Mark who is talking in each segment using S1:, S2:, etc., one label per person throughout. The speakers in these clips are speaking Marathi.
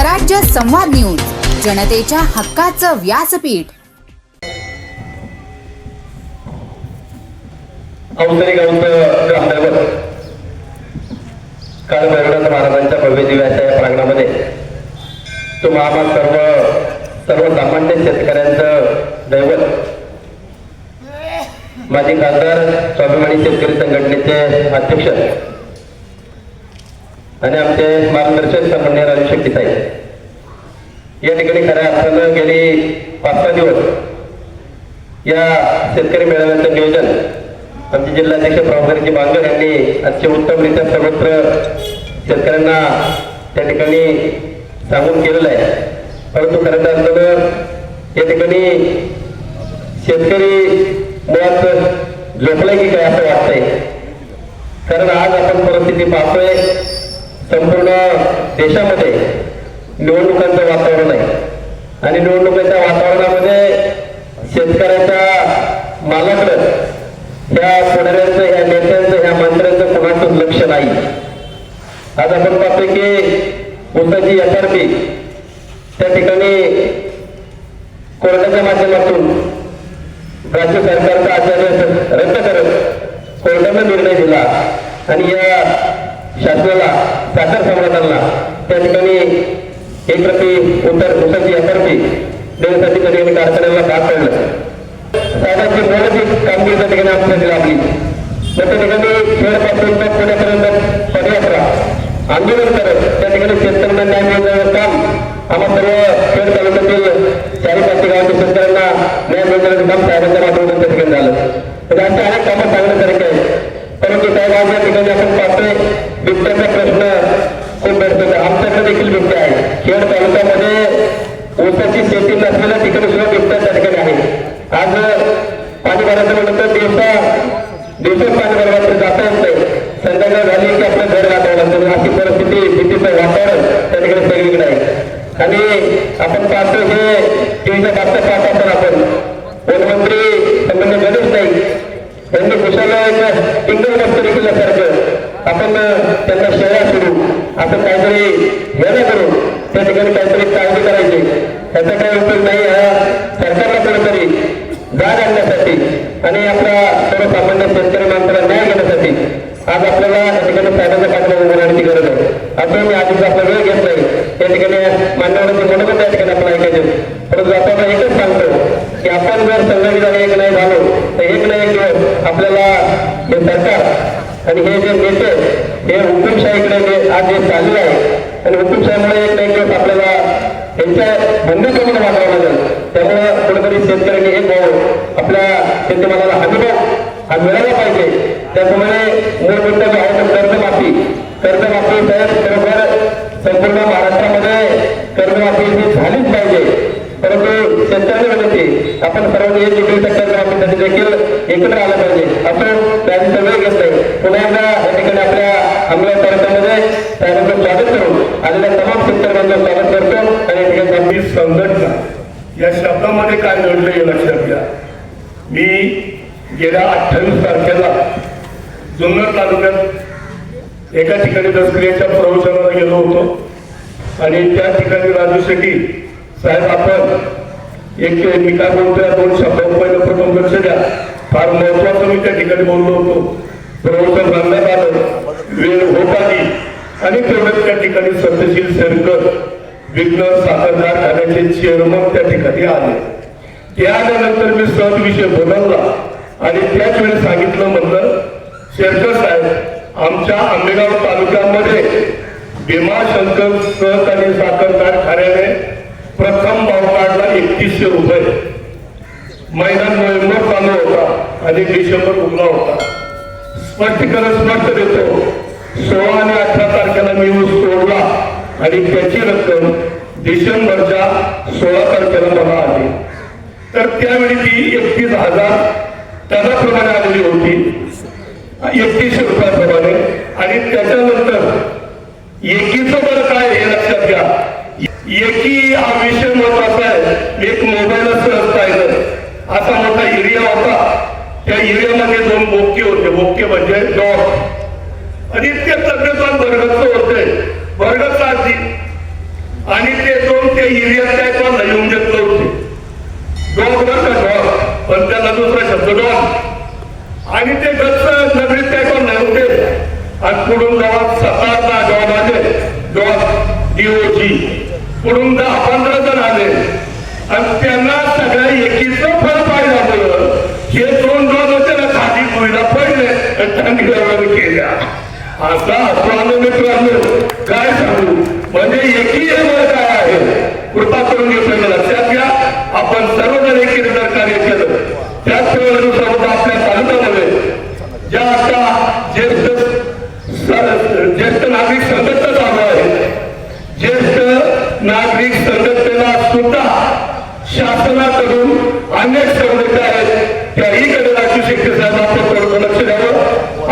S1: स्वराज्य संवाद न्यूज, जनतेच्या हक्काचं व्यासपीठ.
S2: औसरी ग्रामदैवत काल बेळगाव महाराजांच्या भव्य दिव्याच्या या प्रांगणामध्ये तुम्हाला सर्वसामान्य शेतकऱ्यांचं दैवत माजी खासदार स्वाभिमानी शेतकरी संघटनेचे अध्यक्ष आणि आमचे मार्गदर्शक सन्माननीय राजू शेट्टी साहेब या ठिकाणी खऱ्या अर्थानं गेली 5-6 दिवस या शेतकरी मेळाव्याचं नियोजन आमचे जिल्हाध्यक्ष प्रभाकरजी बांगर यांनी आजचे उत्तमरित्या सर्वत्र शेतकऱ्यांना त्या ठिकाणी सांगून केलेलं आहे. परंतु खऱ्या अर्थानं या ठिकाणी शेतकरी मुळात झोपलाय की काय असं वाटतंय. कारण आज आपण परिस्थिती पाहतोय, संपूर्ण देशामध्ये निवडणुकांचं वातावरण आहे आणि निवडणुकीच्या वातावरणामध्ये शेतकऱ्याच्या मालाकडं ह्या पुढाऱ्यांचं, ह्या नेत्यांचं, ह्या मंत्र्यांचं कोणाचंच लक्ष नाही. आज आपण पाहतोय की ऊसाची FRP त्या ठिकाणी कोर्टाच्या माध्यमातून राज्य सरकारचा आचार्य रद्द करत कोर्टानं निर्णय दिला आणि या शासनाला, साखर सम्राटांना त्या ठिकाणी 1 प्रति ऊसाची FRP देण्यासाठी त्या ठिकाणी कारखान्याला भाग पडलं. साहेबांची मोलाची कामगिरी त्या ठिकाणी आमच्यासाठी लागली. त्या ठिकाणी खेडपासून तर पुण्यापर्यंत पदयात्रा आंदोलन करत त्या ठिकाणी शेतकऱ्यांना न्याय मिळण्याचं काम आम्हा सर्व खेड तालुक्यातील 4-5 गावातील शेतकऱ्यांना न्याय मिळण्याचं काम साहेबांच्या माध्यमातून त्या ठिकाणी झालं. तर अशा अनेक कामं सांगण्यासारखे आहेत. परंतु साहेब आज या ठिकाणी आपण पाहतोय बिबट्याचा प्रश्न खूप भेटतो. आमच्याकडे देखील बिबटे आहे. खेड तालुक्यामध्ये ऊसाची शेती नसलेल्या ठिकाणी सुद्धा बिबट्या त्या ठिकाणी आहे. आज पाणी भरायचं म्हणलं तर दिवसात पाणी भरायला जाता येत नाही. संध्याकाळ झाली की आपलं घर गाठावं लागतं. अशी परिस्थिती, भीतीचं वातावरण त्या ठिकाणी सगळीकडे आहे. आणि आपण पाहतो हे टीव्हीच्या बातम्या पाहत असताना आपण वनमंत्री संबंध गणेश नाईक यांनी कुशाला एक टिंगल मस्करी केल्यासारखं आपण त्यांना शेळ्या सुरू असं काहीतरी हे नाही करू त्या ठिकाणी काहीतरी काळजी करायची. त्याचा काही उपयोग नाही. सरकारला कुठेतरी जाग आणण्यासाठी आणि आपल्या सर्वसामान्य शेतकरी माणसाला न्याय घेण्यासाठी आज आपल्याला या ठिकाणी साहेबांच्या पाठीमागे उभं राहण्याची गरज आहे. असं मी आधीच आपला वेळ घेत नाही. त्या ठिकाणी मान्यवरांची मनोगत त्या ठिकाणी आपल्याला ऐकायचे. परंतु आपण एकच सांगतो की आपण जर संघटित एक नाही झालो तर एक ना एक दिवस आपल्याला हे सरकार आणि हे जे नेते हे हुकुमशाहीकडे आज जे चालले आहे आणि हुकुमशाहीमुळे एक ना एक दिवस आपल्याला त्यांच्या बंधुत्वाने वागावं लागेल. त्यामुळे कुठेतरी शेतकऱ्यांनी एक भाव आपल्या शेतमालाला हमीभाव हा मिळाला पाहिजे. त्याप्रमाणे मूलभूत जे आहे कर्जमाफी साहेब खरोखर संपूर्ण महाराष्ट्रामध्ये कर्जमाफी ही झालीच पाहिजे. परंतु शेतकऱ्यांना विनंती आपण सर्वांनी एक विक्रीच्या कर्जमाफीसाठी देखील एकत्र आलं पाहिजे. असं त्यांचा वेळ घेत नाही. पुन्हा एकदा या ठिकाणी आपल्या अंमलात कार्यक्रमामध्ये साहेबांचं स्वागत करून आलेल्या तमाम शेतकऱ्यांचं स्वागत करतो. आणि या ठिकाणी
S3: संघटना या शब्दामध्ये काय घडलं हे लक्षात घ्या. मी गेल्या 28 तारखेला जुन्नर तालुक्यात एका ठिकाणी दसक्रियेच्या प्रवचनाला गेलो होतो आणि त्या ठिकाणी राजू शेट्टी साहेब आपण एक मी काय बोलतोय 2 शब्दात पहिलं प्रथम लक्ष द्या. फार महत्वाचं मी त्या ठिकाणी बोललो होतो. प्रवचन बांधण्यात आलं, वेळ होत आली आणि तेवढ्यात त्या ठिकाणी सत्यशील शेरकर विघ्न साखर कारखान्याचे चेअरमन त्या ठिकाणी आले. ते आल्यानंतर मी सहज विषय बोलवला आणि त्याच वेळी सांगितलं, म्हणलं शेरकर साहेब आमच्या आंबेगाव तालुक्यामध्ये भीमाशंकर सहकारी साखर कारखान्याने प्रथम भाव काढला 3100 रुपये. महिना नोव्हेंबर चालू होता आणि डिसेंबर उगला होता. स्पष्टीकरण स्पष्ट देतो. 16 आणि 18 तारखेला मी ऊस तोडला आणि त्याची रक्कम डिसेंबरच्या 16 तारखेला मला आली. तर त्यावेळी ती 31,000 त्याप्रमाणे आलेली होती, 3100 रुपयाप्रमाणे. आणि त्याच्यानंतर एकीचं बरं काय हे लक्षात घ्या. एकी हा विषय महत्वाचा आहे. एक मोबाईल सहज पाहिलं असा मोठा एरिया होता. त्या एरियामध्ये 2 बोके होते. बोके म्हणजे डॉग आणि ते तब्येत वर्गाचं होते. वर्गाचा आधी आणि त्या एरियात काय कोण येऊन देत नव्हते. डॉग बर का डॉग, पण त्याला दुसरा शब्द डॉग. आणि ते गच्च नगरीत काय कोण नाही होते. आणि पुढून गावात 7-8 डॉग आले, डॉग DOG. पुढून 10-15 जण आले आणि त्यांना सगळ्या एकीचं फळ पाहिजे आपलं. हे 2 डॉग होते ना, खाली भुईला पडले आणि टांगल्यावर केल्या. असा असतो मित्रांनो, काय सांगू. म्हणजे एकी हे बळ काय आहे. कृपा करून येतो लक्षात घ्या. आपण सर्वजण एकीने जर कार्य केलं, त्याचप्रमाणे आपल्या तालुक्यामध्ये ज्या आता ज्येष्ठ नागरिक संघटना चालू आहे, ज्येष्ठ नागरिक संघटनेला सुद्धा शासनाकडून अनेक सवलती आहेत. त्याहीकडे राज्य शिक्षण साहेब आपण थोडं लक्ष द्यावं.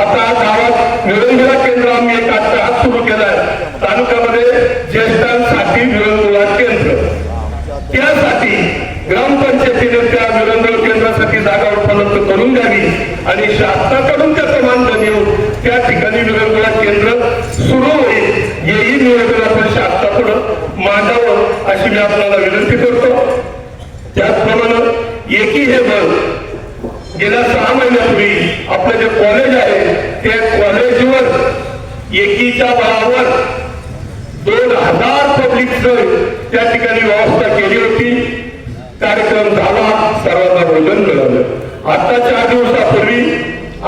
S3: आता गावात विरंगुळा केंद्र आम्ही एक आता हात सुरू केलाय तालुक्यामध्ये, ज्येष्ठांसाठी विरंगुळा केंद्र. त्यासाठी ग्रामपंचायतीने त्या विरंगुळा केंद्रासाठी जागा उपलब्ध करून द्यावी आणि शासनाकडून त्याचं मानधन येऊन त्या ठिकाणी विरंगुळा केंद्र सुरू होईल. हेही निवेदन आपण शासनापुढं मांडावं अशी मी आपल्याला विनंती करतो. त्याचप्रमाणे एकी हे बळ गेल्या 6 महिन्यापूर्वी आपलं जे कॉलेज आहे त्या कॉलेजवर एकीच्या बळावर 2000 पब्लिकचं त्या ठिकाणी व्यवस्था केली होती. कार्यक्रम झाला, सर्वांना भोजन मिळालं. आता 4 दिवसापूर्वी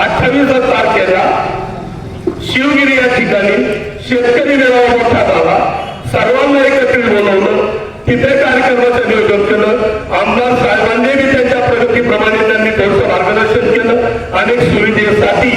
S3: 28 तारखेला शिवगिरी या ठिकाणी शेतकरी मेळावा मोठा झाला. सर्वांना एकत्रित बोलवलं, तिथे कार्यक्रमाचं नियोजन केलं. आमदार साहेबांनी मी त्यांच्या प्रगतीप्रमाणे त्यांनी थोडंसं मार्गदर्शन केलं. अनेक सुविधेसाठी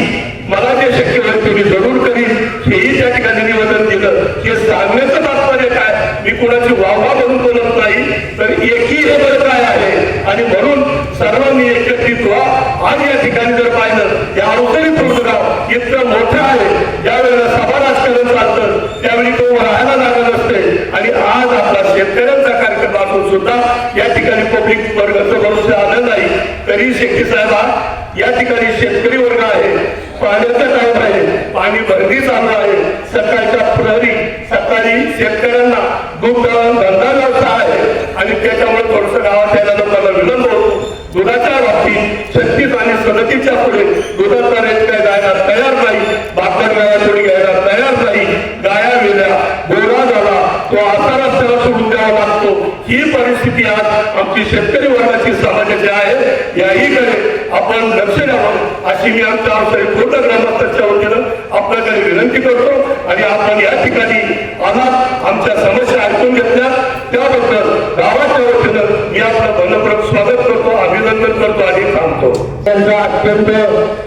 S3: मला जे शक्य होईल ते मी जरूर करीन, हेही त्या ठिकाणी निवेदन दिलं. हे सांगण्याचं तात्पर्य काय, मी कुणाची वाहवा म्हणून बोलत नाही, तर एकी हे बरं काय आहे. आणि म्हणून सर्वांनी एकत्रित व्हा. आज या ठिकाणी जर पाहिलं, या अवसरी गाव इतकं मोठं आहे. ज्यावेळेला सभा राजकारण चालतं त्यावेळी तो राहायला लागत असते. आणि आज आपला शेतकऱ्यांचा कार्यक्रम असून सुद्धा या ठिकाणी पब्लिक वर्गाचं भरोसे आलं नाही. तरी शेट्टी साहेब या ठिकाणी शेतकरी वर्ग आहे, पाण्याचा टाइम आहे, पाणी भरती चालू आहे. सकाळच्या प्रहरी सकाळी शेतकऱ्यांना दूध धंदा व्यवसाय आहे आणि त्याच्यामुळे थोडस गावात यायला लोकांना विलंब होतो. दुधाच्या बाबतीत 36 आणि 37च्या पुढे दुधाचा रेट काय द्यायला तयार नाही. भाकर गाया थोडी घ्यायला तयार नाही. गाया वेल्या गोरा झाला तो असा रस्त्याला सोडून द्यावा लागतो. ही परिस्थिती आज आमची शेतकरी वर्गाची समाजाची आहे. याहीकडे आपण लक्ष द्यावं अशी मी आमच्या अवसरी पूर्ण ग्रामस्थांच्या वतीनं आपल्याकडे विनंती करतो. आणि आपण या ठिकाणी आलात, आमच्या समस्या ऐकून घेतल्या त्याबद्दल गावाच्या वतीनं मी आपलं मनपूर्वक स्वागत करतो, अभिनंदन करतो आणि थांबतो.
S2: त्यांचा अत्यंत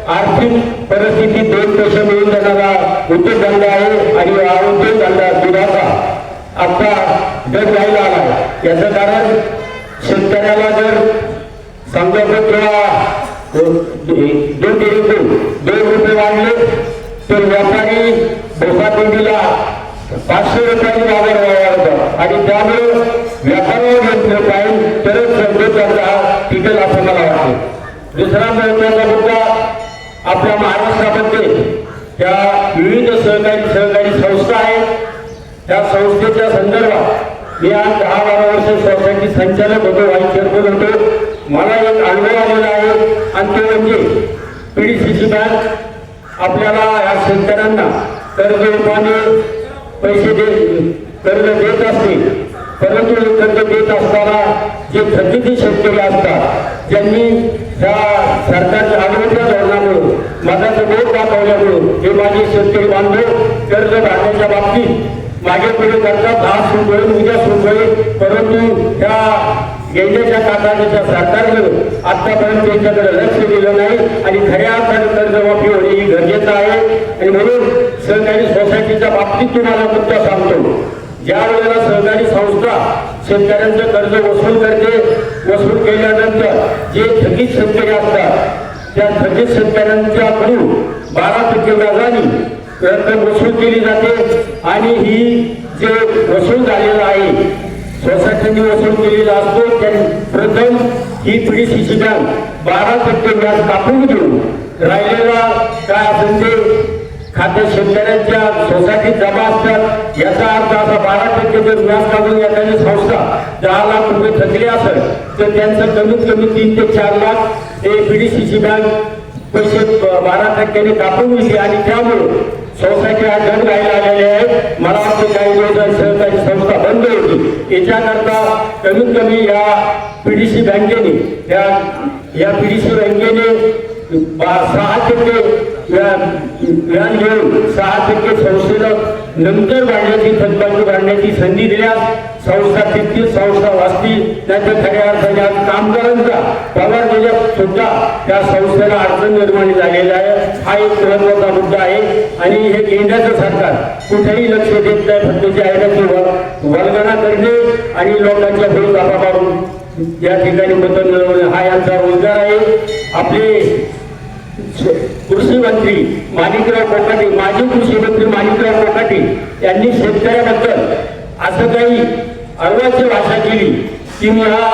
S2: आर्थिक परिस्थिती 2 पैसे मिळून देणारा उद्योगधंदा आहे आणि हा उद्योगधंदा दुधाचा आता दर राहिला आहे. याचं कारण शेतकऱ्याला जर समजा किंवा 2 रुपये वाढले तर व्यापारी भोसापिंडीला 500 रुपयांनी बाजार वाढवतात आणि त्यामुळे व्यापारावर घेतलं पाहिजे तरच समजूतदार टिकेल असं मला वाटते. दुसरा महत्वाचा मुद्दा आपल्या महाराष्ट्रामध्ये त्या विविध सहकारी संस्था आहेत. त्या संस्थेच्या संदर्भात मी आज 10-12 वर्ष सोसायटी संचालक होतो, व्हाईस चेअरमन होतो. मला एक अनुभव आलेला आहे आणि तो म्हणजे PDCC बँक आपल्याला या शेतकऱ्यांना कर्ज रूपाने पैसे कर्ज देत असते. परंतु कर्ज देत असताना जे थकीत शेतकरी असतात, ज्यांनी त्या सरकारच्या आडवत्या धोरणामुळे मधाचं बोट दाखवल्यामुळे हे माझे शेतकरी बांधव कर्ज भरण्याच्या बाबतीत मागे पुढे करतात. 10 रुपये उद्या रुपये, परंतु त्या गेल्याच्या काळाच्या सरकारनं आतापर्यंत त्यांच्याकडे लक्ष दिलं नाही आणि खऱ्या अर्थाने कर्जमाफी होणे ही गरजेचं आहे. आणि म्हणून सहकारी सोसायटीच्या बाबतीत तुम्हाला मुद्दा सांगतो, ज्या वेळेला सहकारी संस्था शेतकऱ्यांचं कर्ज वसूल करते, वसूल केल्यानंतर जे थकीत शेतकरी असतात त्या थकीत शेतकऱ्यांच्याकडून 12% व्याजाने रक्कम वसूल केली जाते. आणि ही जे वसूल झालेला आहे सोसायटीने वसूल केलेला असतो त्या प्रथम ही PDCC बँक 12% व्याज कापून घेऊन राहिलेला काय असेल ते खाते शेतकऱ्यांच्या सोसायटीत जमा असतात. याचा अर्थ असा 12% जर व्याज काढून एखादी संस्था 10 लाख रुपये थकली असेल तर त्यांचं कमीत कमी 3 ते 4 लाख हे PDCC बँक पैसे 12% कापून दिली आणि त्यामुळे सोसायटी हा गण राहायला आलेले आहेत. मला वाटते काही दिवस सहकारी संस्था बंद होती. याच्याकरता कमीत कमी या PDC बँकेने या PDC बँकेने 6% व्याज घेऊन 6% संस्थेला नंतर वाढण्याची थकबाकी वाढण्याची संधी दिल्यास संस्था तितकीच संस्था वाचती. त्याच्या खऱ्या अर्थाने आज कामगारांचा पगार दिल्यास सुद्धा त्या संस्थेला अडचण निर्माण झालेला आहे. हा एक महत्वाचा मुद्दा आहे आणि हे केंद्राचं सरकार कुठेही लक्ष देत नाही. फक्त जाहिराती वल्गना करणे आणि लोकांच्या भूल दाबा मारून या ठिकाणी मतं मिळवणे हा यांचा रोजगार आहे. आपले कृषी मंत्री माणिकराव कोकाटे, माजी कृषी मंत्री माणिकराव कोकाटे यांनी शेतकऱ्याबद्दल असं काही अर्वाची भाषा केली की मी हा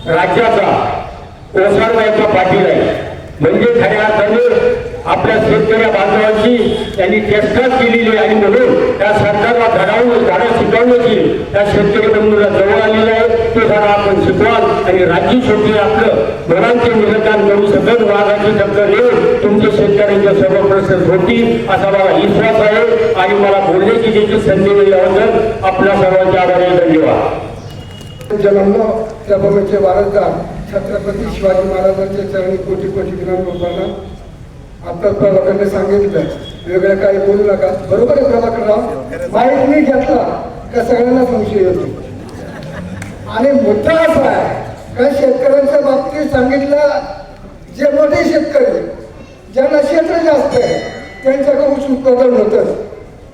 S2: राज्याचा ओसाडवायचा पाटील आहे. म्हणजे खऱ्या अर्थाने आपल्या शेतकऱ्या बांधवांची त्यांनी चेष्टा केलेली आणि म्हणून त्या सरकारला धडा शिकवण्याची त्या शेतकरी बंधूला जवळ आलेला आहे. तो धडा आपण शिकवाल आणि राज्य शेवटी आपलं मनांचे निवेदन करू शकत वाघाची टक्कर येऊन तुमच्या शेतकऱ्यांच्या सर्व प्रश्न होतील असा मला विश्वास आहे. आणि मला बोलण्याची देखील संधी मिळाल्याबद्दल आपल्या सर्वांचे आभार आहे. धन्यवाद.
S4: जन्मलो त्या भूमीचे वारसदार छत्रपती शिवाजी महाराजांच्या चरणी कोटी कोटी विनम्र प्रणाम. आता प्रभाकरने सांगितलं वेगळं काही बोलू नका. बरोबर आहे प्रभाकरराव. माहीत मी घेतला का सगळ्यांना संशय येतो. आणि मुद्दा असा आहे का शेतकऱ्यांच्या बाबतीत सांगितलं जे मोठे शेतकरी ज्यांना क्षेत्र जास्त आहे त्यांच्याकडे ऊस उत्पादन होतं.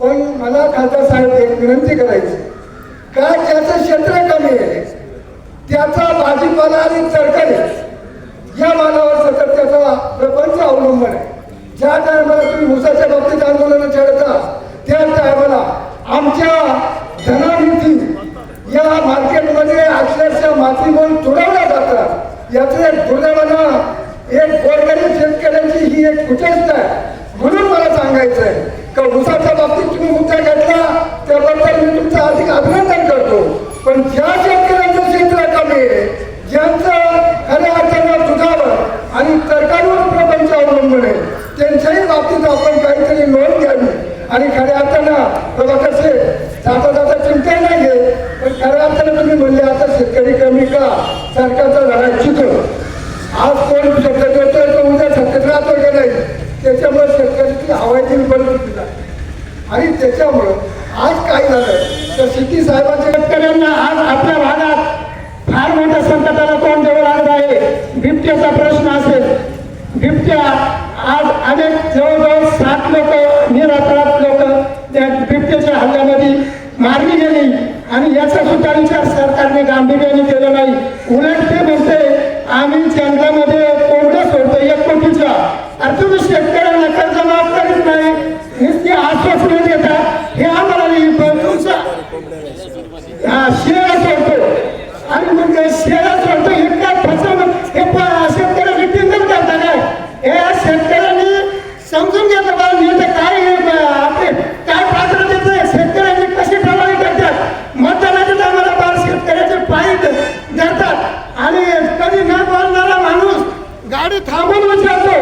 S4: पण मला खासदार साहेब एक विनंती करायची का ज्याचं क्षेत्र कमी आहे त्याचा भाजीपाला आणि तरकारी या मालावर सतत त्याचा प्रपंच अवलंबून आहे. ज्या टायमाला तुम्ही ऊसाच्या बाबतीत आंदोलन छेडता त्या टायमाला आमच्या धनानिधी या मार्केटमध्ये अक्षरशः मातीमोल तुडवल्या जातात. याचं एक दुर्दैवानं एक गोरगरीब शेतकऱ्यांची ही एक कुचेष्टा आहे. म्हणून मला सांगायचं आहे का ऊसाच्या बाबतीत तुम्ही मुद्दा घेतला त्याबद्दल मी तुमचं अधिक अभिनंदन करतो. पण ज्या शेतकऱ्यांचं क्षेत्र कमी आहे ज्यांचं खऱ्या अर्थानं दुधावर आणि तरकारीवर प्रपंच अवलंबून आहे त्यांच्याही बाबतीत आपण काहीतरी नोंद घ्यावी. आणि खऱ्या अर्थानं बाबा कसे जाता जाता चिंता नाही घे पण खऱ्या अर्थानं तुम्ही म्हणले आता शेतकरी कमी का सरकारचा धडा शिकतो. आज कोण शब्द देतोय तो उद्या सत्तेत राहतो का नाही त्याच्यामुळे शेतकऱ्याची हवाईतील परिस्थिती आहे. आणि त्याच्यामुळं आज काय झालं तर सिटी साहेबांच्या शेतकऱ्यांना आज आपल्या भागात फार मोठ्या संकटाला तोंड द्यावं लागत आहे. बिबट्याचा प्रश्न असेल. बिबट्या आज अनेक जवळजवळ 7 लोक निरापराध लोक त्या बिबट्याच्या हल्ल्यामध्ये मारली गेली आणि याचा सुद्धा विचार सरकारने गांभीर्याने केला नाही. उलट ते म्हणते आम्ही जंगलामध्ये कोंबड्या सोडतो 1 कोटीच्या. अरे तुम्ही शेतकऱ्यांना कर्ज माफ करीत नाही नुसती आश्वासनं देतात. हे आम्हाला शेळ्या सोडतो आणि मग शेळ्या सोडतो हे काय फसवणूक हे शेतकऱ्याची टिंगल करता काय. हे शेतकऱ्यांनी समजून घेतलं बा नेते काय आपले काय पात्रतेचं शेतकऱ्यांनी कशी प्रभावी करतात. मतदानाच्या टायमाला फार शेतकऱ्याचे पाय धरतात आणि कधी न बोलणारा माणूस गाडी थांबून विचारतो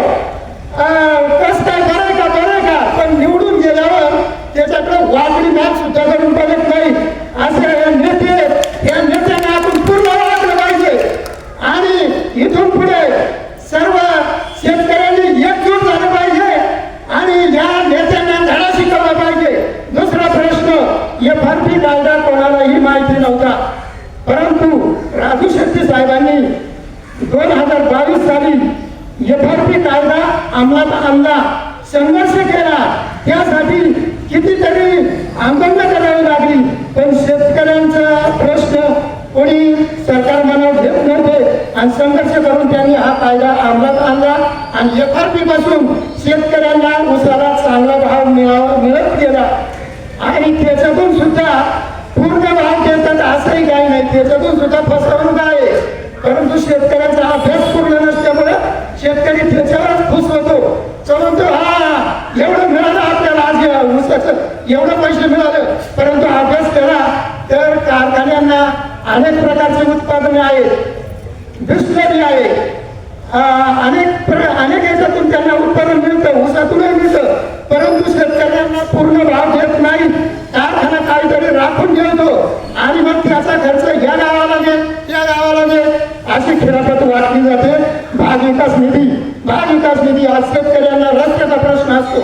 S4: कसं काय बरं का पण निवडून गेल्यावर त्याच्याकडे वागडी मॅच सुद्धा करून बघत नाही. असं नेत्याने आपण पूर्ण वागलं पाहिजे आणि इथून पुढे सर्व शेतकऱ्यांनी एकजूट झालं पाहिजे आणि या नेत्यांना धडा शिकवला पाहिजे. दुसरा प्रश्न FRP कायदा कोणालाही माहिती नव्हता परंतु राजू शेट्टी साहेबांनी 2022 साली FRP कायदा अंमलात आणला. संघर्ष केला त्यासाठी कितीतरी आंदोलन करावी लागली पण शेतकऱ्यांचा प्रश्न कोणी सरकार मनावर घेत नव्हते आणि संघर्ष करून त्यांनी हा कायदा अंमलात आणला आणि FRP पासून शेतकऱ्यांना ऊसाला चांगला भाव मिळत गेला आणि त्याच्यातून सुद्धा पूर्ण भाव देतात असंही काही नाही. त्याच्यातून सुद्धा फसवणूक आहे परंतु शेतकऱ्यांचा अभ्यास पूर्ण नसल्यामुळे शेतकरी त्याच्यावरच खुश होतो. परंतु हा एवढं मिळालं आपल्याला
S5: वर्षाचं एवढं पैसे मिळालं, परंतु अभ्यास करा तर कारखान्यांना अनेक प्रकारचे उत्पादने आहेत, बिस्लरी आहे, अनेक याच्यातून त्यांना उत्पादन मिळतं, ऊसातूनही मिळतं, परंतु शेतकऱ्यांना पूर्ण भाव देत नाही. कारखाना काहीतरी राखून ठेवतो आणि मग त्याचा खर्च या गावाला दे त्या गावाला दे अशी खिरापत वाटली जाते. भाग विकास निधी आज शेतकऱ्यांना रस्त्याचा प्रश्न असतो,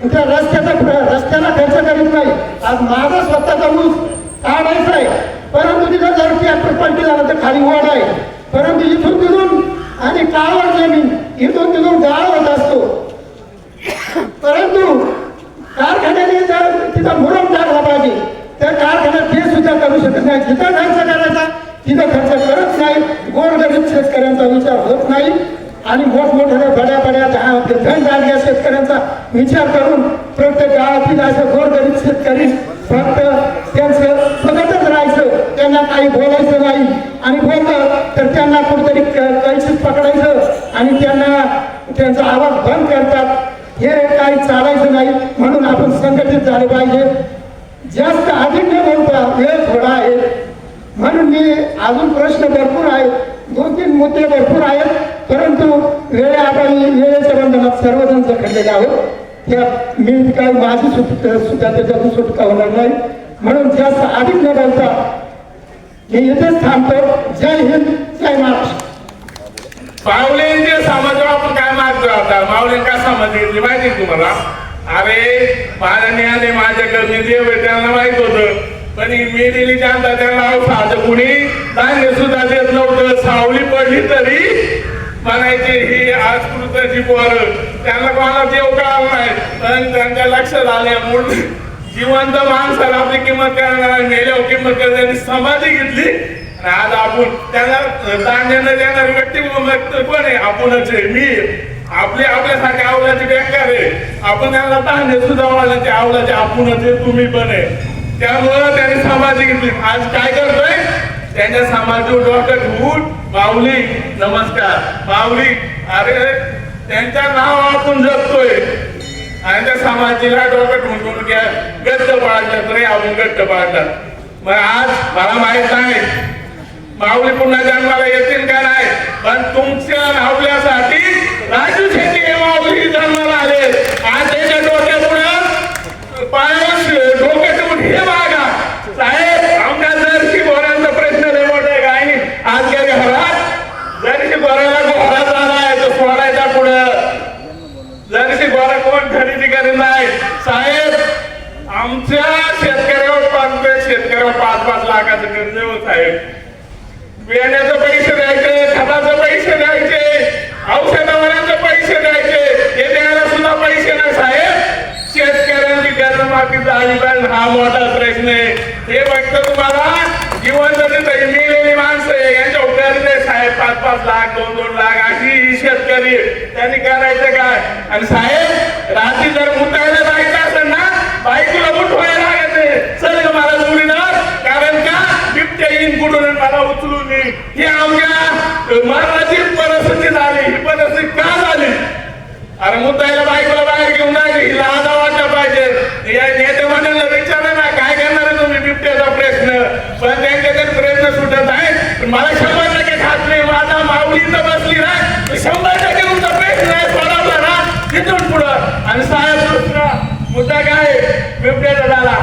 S5: त्या रस्त्याला खर्च करीत नाही. आज माझा स्वतःचा ऊस काढायचा आहे, परंतु तिथं जर ट्रॅक्टर पलटी झाला तर खाली ओढ आहे, परंतु इथून तिथून आणि काळवड जमीन इथून तिथून गाळ होत असतो. परंतु कारखान्याने जर तिथं मुरम टाकला पाहिजे, त्या कारखान्यात ते सुद्धा करू शकत नाही. जिथं खर्च करायचा तिथं खर्च करत नाही. गोरगरीब शेतकऱ्यांचा विचार होत नाही आणि मोठमोठ्या बड्या धनदारग्या शेतकऱ्यांचा विचार करून प्रत्येक गावातील असं गोरगरीब शेतकरी फक्त त्यांचं बघतच राहायचं, त्यांना काही बोलायचं नाही आणि बोललं तर त्यांना कुठेतरी कैशीत पकडायचं आणि त्यांचा आवाज बंद करतात. हे काही चालायचं नाही. म्हणून आपण संघटित झाले पाहिजे. जास्त अधिक न बोलता वेळ थोडा आहे, म्हणून मी अजून प्रश्न भरपूर आहेत, 2-3 मुद्दे भरपूर आहेत, परंतु वेळेच्या बंधनात सर्वजण जखडलेले आहोत. त्या मी काय माझी सुद्धा त्याच्यातून सुटका होणार नाही. म्हणून जास्त अधिक न बोलता मी इथेच थांबतो. जय हिंद, जय महाराष्ट्र.
S3: माऊलींच्या समाजावर आपण काय मागतो आता? माऊलीं का समाज घेतली माहिती तुम्हाला? अरे महाराणी माझ्याकडे मी देव त्यांना माहित होतं, पण मी दिली त्यांना साधं कुणी धान्य सुद्धा देत नव्हतं. सावली पडली तरी म्हणायची ही आजकृताची पोरं, त्यांना कोणाला देव कळाला नाही. पण त्यांच्या लक्षात आल्यामुळे जिवंत माणसाला आपली किंमत करणार, मेल्यावर किंमत करण्याची समाधी घेतली. आज आपण त्यांना धान्य न देणारी व्यक्ती कोण आहे? आपणच आहे. मी आपल्यासारखे आवलाची बेकार आहे. आपण त्यांना धान्य सुद्धा आवलाचे आपणच आहे, तुम्ही पण आहे. त्यामुळं त्यांनी समाधी घेतली. आज काय करतोय? त्यांच्या समाजावर डोकं ठेवून माऊली नमस्कार, माऊली, अरे त्यांच्या नाव आपण जगतोय आणि त्या समाधीला डोकं ठेवून गट्ट पाळतात रे, आपण गट्ट पाळतात. मग आज मला माहित नाही माऊली पुन्हा जन्माला येतील का नाही, पण तुमच्या नावल्यासाठी राजू शेट्टी हे माऊली जन्माला आले. आज त्याच्या डोक्यापुढे पायास डोक्या ठेवून हे मागा साहेब, आमच्या जर्सी गोऱ्यांचा प्रश्न लय मोठा आहे. काय नाही आज गेले घरात जर्सी गोऱ्याला घरात आलाय तो सोडायचा पुढं. जर्सी गोरा कोण खरेदी करीत नाही साहेब. आमच्या शेतकऱ्यावर 5-5 लाखाचं कर्ज हो साहेब. बियाण्याचे पैसे द्यायचे, खताचे पैसे द्यायचे, औषधावरांचे पैसे द्यायचे, हे द्यायला सुद्धा पैसे नाही साहेब. शेतकऱ्यांची कर्जमाफी झाली पाहिजे हा मोठा प्रश्न आहे. हे फक्त तुम्हाला जिवंत मिळलेली माणसं आहे यांच्या कर्ज आहे साहेब. 5-5 लाख 2-2 लाख अशी ही शेतकरी त्यांनी करायचं काय? आणि साहेब रात्री जर मुतायला जायचं असेल ना, बायकोला उठवायला लागत नाही, चल मला जोडीदार, कारण का बिबट्या येईन कुठून मला उचलून येईल. ही आमच्या मरणाची परिस्थिती झाली. ही परिस्थिती का झाली? अरे मुद्दायला बायकोला बाहेर घेऊन जायचे, हिला आधा वाटलं पाहिजे. या नेते मंडळीला विचारा ना काय करणार आहे तुम्ही बिबट्याचा प्रश्न, पण त्यांच्याकडे प्रश्न सुटत आहे. पण मला 100% खात्री, माझा माऊली तर बसली ना, 100% तुमचा प्रश्न आहे सोडवला ना तिथून पुढं. आणि साहेब दुसरा मुद्दा काय बिबट्याचा झाला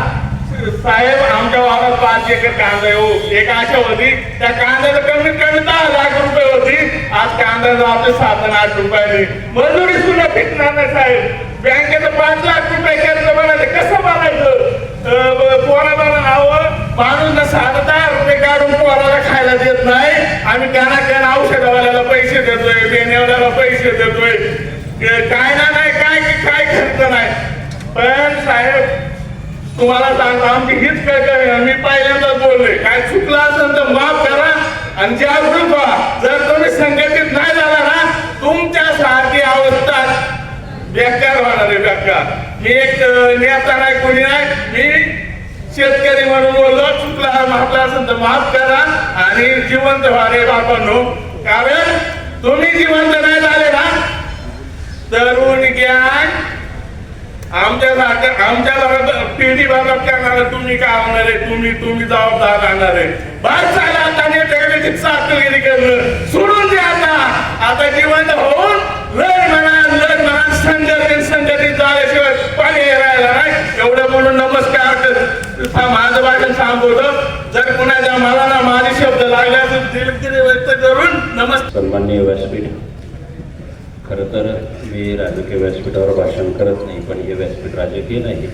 S3: साहेब. आमच्या वावरात 5 एकर कांदा हो, एक आशा होती त्या कांद्याचं कमीत कमी 10 लाख रुपये होती. आज कांदा जातो 7-8 रुपयाने. मजुरी सुद्धा फिटणार नाही साहेब. बँकेचं 5 लाख रुपये कर्ज भरायचं कसं भरायचं? पोराला नावं माणूस 10,000 रुपये काढून पोराला खायला देत नाही. आम्ही त्यांना औषधावाल्याला पैसे देतोय, बेण्यावाल्याला पैसे देतोय, काय नाही काय खर्च नाही. पण साहेब तुम्हाला सांगतो आमची हीच काय मी पहिल्यांदाच बोललोय, काय चुकलं असेल तर माफ करा आणि जागृत व्हा. जर तुम्ही संघटित नाही झाला ना, तुमच्यासारखी अवस्था बेकार होणार आहे, बेकार. मी एक नेता नाही, कोणी नाही, मी शेतकरी म्हणून बोललो. चुकला माफला असेल तर माफ करा आणि जिवंत व्हा रे बापांनो. कारण तुम्ही जिवंत नाही झाले ना, तरुण ज्ञान आमच्या भागात पिढी भागात करणार तुम्ही काय होणार आहे, तुम्ही जबाबदार राहणार आहे. बस झालं आता नेत्याकडे चाकरी करणं सोडून द्या. आता जिवंत होऊन लढ म्हणा संघटित झाल्याशिवाय पाणी राहिला नाही. एवढं बोलून नमस्कार माझं भाषण सांगतो. जर कुणाच्या मला ना माझे शब्द लागले तर दिलगिरी व्यक्त करून नमस्कार.
S2: सन्माननीय व्यासपीठ, खरं तर मी राजकीय व्यासपीठावर भाषण करत नाही, पण हे व्यासपीठ राजकीय नाही,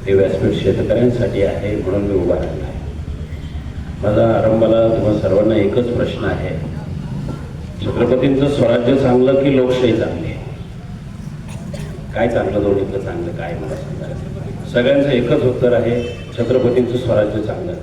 S2: हे व्यासपीठ शेतकऱ्यांसाठी आहे म्हणून मी उभा राहिला आहे. माझा आरंभाला तुम्हा सर्वांना एकच प्रश्न आहे, छत्रपतींचं स्वराज्य चांगलं की लोकशाही चांगली? काय चांगलं, दोन्हीतलं चांगलं काय मला सांगायचं? सगळ्यांचं एकच उत्तर आहे, छत्रपतींचं स्वराज्य चांगलं.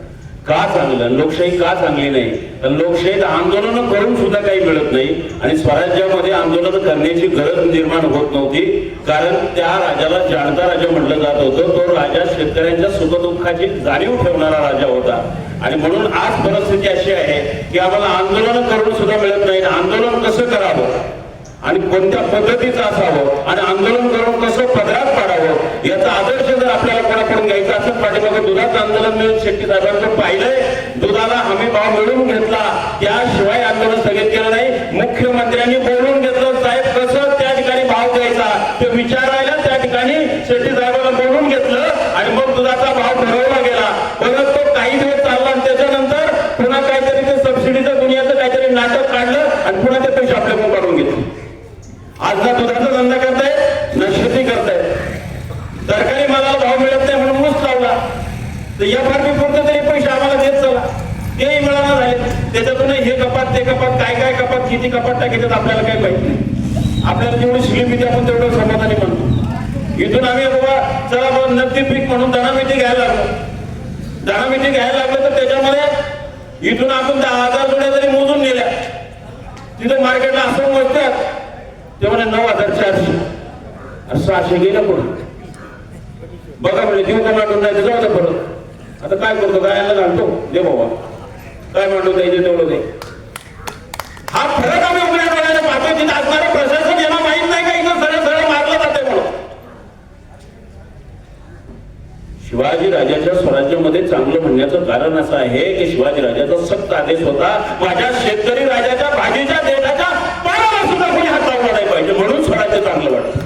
S2: का चांगलं, लोकशाही का चांगली नाही? तर लोकशाहीत आंदोलन करून सुद्धा काही मिळत नाही आणि स्वराज्यामध्ये आंदोलन करण्याची गरज निर्माण होत नव्हती, कारण त्या राजाला जाणता राजा म्हटलं जात होतं. तो राजा शेतकऱ्यांच्या सुखदुःखाची जाणीव ठेवणारा राजा होता आणि म्हणून आज परिस्थिती अशी आहे की आम्हाला आंदोलन करून सुद्धा मिळत नाही. आंदोलन कसं करावं आणि कोणत्या पद्धतीचं असावं आणि आंदोलन करून कसं पदरात पाडावं याचा आदर्श जर आपल्याला कोणाकडून घ्यायचा असेल, पाठीमागे दुधाचं आंदोलन मिळून शेट्टी साहेबांचं पाहिलंय, दुधाला हमी भाव मिळवून घेतला, त्याशिवाय आंदोलन स्थगित केलं नाही. मुख्यमंत्र्यांनी बोलून घेतलं, साहेब कसं त्या ठिकाणी भाव द्यायचा ते विचारायला त्या ठिकाणी शेट्टी साहेबांना बोलून घेतलं आणि मग दुधाचा भाव ठरवला गेला. परत तो काही दिवस चालला आणि त्याच्यानंतर पुन्हा काहीतरी ते सबसिडीचं दुनियाचं काहीतरी नाटक काढलं आणि पुन्हा ते पैसे आपल्याकडून काढून घेतले. आज ना दुधाचा धंदा करतायत ना शेती करतायत. सरकारी मालाला भाव मिळत नाही म्हणून ऊस लावला, तर या फार पुरतं तरी पैसे आम्हाला देत चला, तेही मिळाना झाले. त्याच्यातूनही हे कपात ते कपात, काय कपात, किती कपात टाकायचं आपल्याला काही माहित नाही. आपल्याला जेवढी स्लिप येते आपण तेवढं समाधानी म्हणतो. इथून आम्ही बाबा चला बाबा नगदी पीक म्हणून धनामिती घ्यायला लागलो. धनामिती घ्यायला लागलो तर त्याच्यामध्ये इथून आपण 10,000 जोड्या जरी मोजून नेल्या, तिथं मार्केटला असं मोजतात तेव्हा 9,400 600 गेलं पुढे. बघा म्हणजे देऊ का मांडून नाही जाऊ दे परत. आता काय करतो, गायला घालतो, दे बाबा काय मांडून द्यायचे तेवढं दे. हा फरक आम्ही उघड्या डोळ्याने पाहतो. तिथे असणारं प्रशासन यांना माहीत नाही का इथं सरळ मारलं जाते म्हणून. शिवाजी राजाच्या स्वराज्यामध्ये चांगलं म्हणण्याचं कारण असं आहे की शिवाजी राजाचा सक्त आदेश होता, माझ्या शेतकरी राजाच्या भाजीच्या देठाच्या पाण्याला सुद्धा कोणी हात लावला नाही पाहिजे, म्हणून स्वराज्य चांगलं वाटतं.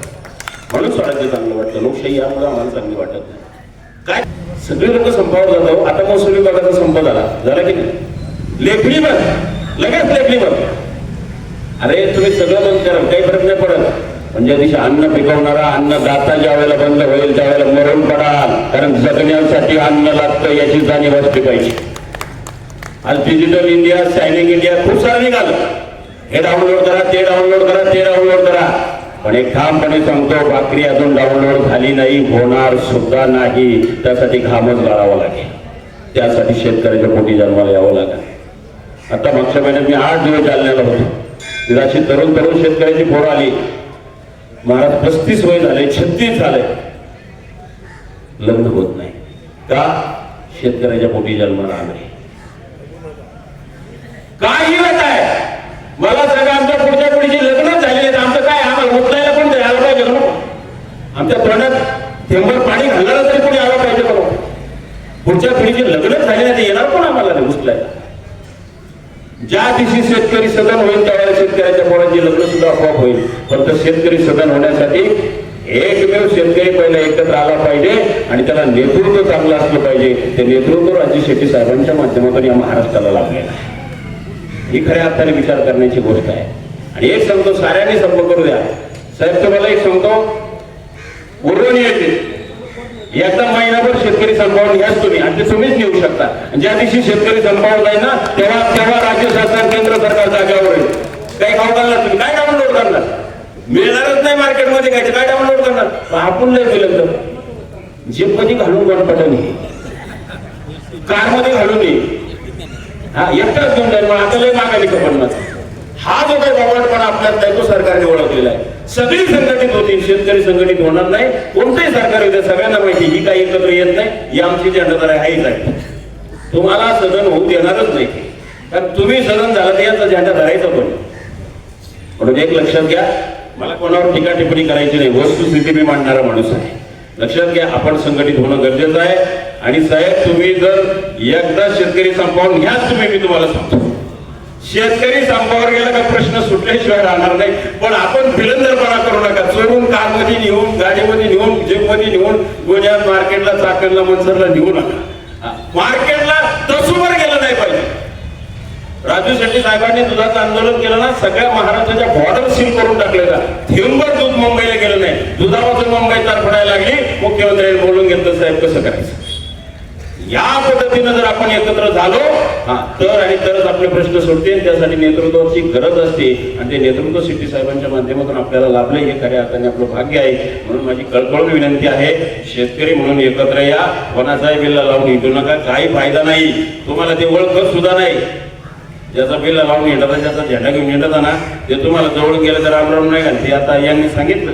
S2: म्हणून स्वराज्य चांगलं वाटतं. लोकशाही यामुळे आम्हाला चांगली वाटत नाही. काय सगळे लोक संपावर जातो. आता महसूल विभागाचा संप झाला की नाही? लेखणी बंद, लगेच लेखणी बंद. अरे तुम्ही सगळं बंद करा, काही फरक नाही पडत. पण ज्या दिवशी अन्न पिकवणारा अन्नदाता ज्या वेळेला बंद होईल त्यावेळेला मरून पडाल, कारण जगण्यासाठी अन्न लागतं याची जाणीव असली पाहिजे. आज डिजिटल इंडिया, शायनिंग इंडिया खूप सारं निघालं. हे डाउनलोड करा, ते डाउनलोड करा, ते डाउनलोड करा. पण एक ठामपणे सांगतो, भाकरी अजून डाउनलोड झाली नाही, होणार सुद्धा नाही. त्यासाठी घामच गाळावा लागेल, त्यासाठी शेतकऱ्याच्या पोटी जन्माला यावं लागेल. आता मागच्या महिन्यात मी 8 दिवस जालन्याला होतो. तिथं तरुण शेतकऱ्याची पोरं आली. महाराज 35 वय झाले, 36 झाले, लग्न होत नाही. का? शेतकऱ्याच्या पोटी जन्माला आले. काय हिरत आहे मला सगळं? आमच्या पुढच्या पिढीची लग्न झालेली, आमचं काय आम्हाला उचलायला पण द्यायला पाहिजे ना. आमच्या तोंडात थेंबर पाणी घालणारा तरी कोणी आला पाहिजे बरोबर. पुढच्या पिढीची लग्न झालेली ते येणार पण आम्हाला नाही उचलायला. ज्या दिवशी शेतकरी सदन होईल त्यावेळेला शेतकऱ्याच्या पोरांची लग्न सुद्धा आपोआप होईल. फक्त शेतकरी सदन होण्यासाठी एकमेव शेतकरी पहिला एकत्र आला पाहिजे आणि त्याला नेतृत्व चांगलं असलं पाहिजे. ते नेतृत्व राजू शेट्टी साहेबांच्या माध्यमातून या महाराष्ट्राला लाभलेलं आहे. ही खऱ्या अर्थाने विचार करण्याची गोष्ट आहे. आणि एक सांगतो, साऱ्यांनी संप करू द्या. साहेब तुम्हाला एक सांगतो, उर्वणी येते एकदा महिनाभर शेतकरी संपावर घ्याच तुम्ही आणि ते तुम्हीच नेऊ शकता. ज्या दिवशी शेतकरी संपावर जाईल ना तेव्हा राज्य सरकार, केंद्र सरकार जाग्यावर येईल. काही खाऊ घालणार तुम्ही, काय डाउनलोड करणार? मिळणारच नाही मार्केटमध्ये, काय डाउनलोड करणार? आपण नाही मिळत तर जीपमध्ये घालून गणपटाने, कारमध्ये घालून ये, हा एकटाच घेऊन जाईल. मग आता लय मागायला कपडणार. हा जो काही बावटपणा आपल्यात नाही तो सरकारने ओळखलेला आहे. सगळी संघटित होती, शेतकरी संघटित होणार नाही. कोणतेही सरकार येते, सगळ्यांना माहिती ही काही एकत्र येत नाही. ही आमची झेंडादार आहेच आहे. तुम्हाला सदन होऊ देणारच नाही, कारण तुम्ही सदन झालं तर यांचा झेंडा धरायचा पण. म्हणून एक लक्षात घ्या, मला कोणावर टीका टिप्पणी करायची नाही. वस्तुस्थिती मी मांडणारा माणूस आहे.
S6: लक्षात घ्या, आपण संघटित होणं गरजेचं आहे. आणि साहेब, तुम्ही जर एकदा शेतकरी संपावून घ्याच, मी तुम्हाला सांगतो, शेतकरी संपावर गेला का प्रश्न सुटल्याशिवाय राहणार नाही. पण आपण फिलंदरपणा करू नका. चोरून कारमध्ये नेऊन, गाडीमध्ये नेऊन, जीपमध्ये नेऊन, गुन्ह्यात, मार्केटला, चाकणला, मनसरला नेऊ नका. मार्केटला तसूवर गेलं नाही पाहिजे. राजू शेट्टी साहेबांनी दुधाचं आंदोलन केलं ना, सगळ्या महाराष्ट्राच्या बॉर्डर सील करून टाकलेला. थेंबर दूध मुंबईला गेलं नाही. दुधापासून मुंबई तारफडायला लागली. मुख्यमंत्र्यांनी बोलून घेतलं, साहेब कसं करायचं. या पद्धतीनं जर आपण एकत्र झालो तर आणि तरच आपले प्रश्न सुटतील. त्यासाठी नेतृत्वाची गरज असते आणि ते नेतृत्व शेट्टी साहेबांच्या माध्यमातून आपल्याला लाभले, हे खऱ्या अर्थाने आपलं भाग्य आहे. म्हणून माझी कळकळून विनंती आहे, शेतकरी म्हणून एकत्र या. कोणाचाही बिल्ला लावून हिंडू नका, काही फायदा नाही. तुम्हाला ते ओळखत सुद्धा नाही. ज्याचा बिल्ला लावून हिंडता, ज्याचा झेंडा घेऊन हिंडता ना, ते तुम्हाला जवळ गेलं तर रामराम नाही घालते. आता यांनी सांगितलं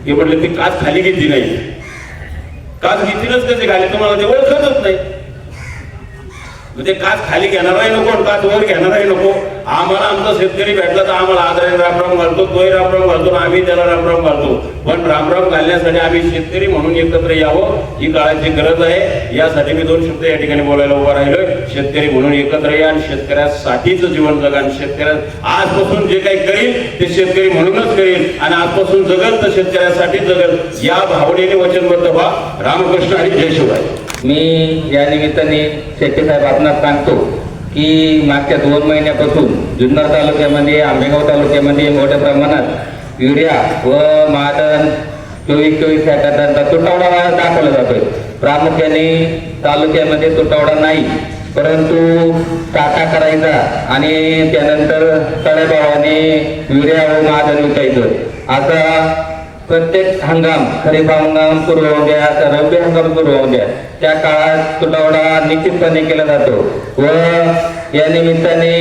S6: की म्हटलं ती काच खाली घेतली नाही. काच घेतीलच कसे खाली, तुम्हाला ते ओळखतच नाही. म्हणजे काच खाली घेणाराही नको, काच वर घेणाराही नको. आम्हाला आमचा शेतकरी भेटला तर आम्हाला आदराने रामराम घालतो, तोही रामराम घालतो, आम्ही त्याला रामराम घालतो. पण रामराम घालण्यासाठी आम्ही शेतकरी म्हणून एकत्र यावं, ही काळाची गरज आहे. यासाठी मी 2 शब्द या ठिकाणी बोलायला उभा राहिलोय. शेतकरी म्हणून एकत्र या आणि शेतकऱ्यासाठीच जीवन जगा. आणि शेतकऱ्या आजपासून जे काही करील ते शेतकरी म्हणूनच करेल आणि आजपासून जगल तर शेतकऱ्यासाठी जगल. या भावनेने वचनबद्ध व्हा. रामकृष्ण आणि जय शिवराय.
S2: मी या निमित्ताने शेट्टी साहेब आपणास सांगतो की मागच्या 2 महिन्यापासून जुन्नर तालुक्यामध्ये, आंबेगाव तालुक्यामध्ये मोठ्या प्रमाणात युरिया व मादन 24-24 या खतांचा तुटवडा दाखवला जातोय. प्रामुख्याने तालुक्यामध्ये तुटवडा नाही, परंतु टाटा करायचा आणि त्यानंतर तळेभावाने युरिया व मादन विकायचं असा प्रत्येक हंगाम, खरीप हंगाम सुरू होऊ द्या, रब्बी हंगाम सुरू होऊ द्या, त्या काळात तुटवडा निश्चितपणे केला जातो. व या निमित्ताने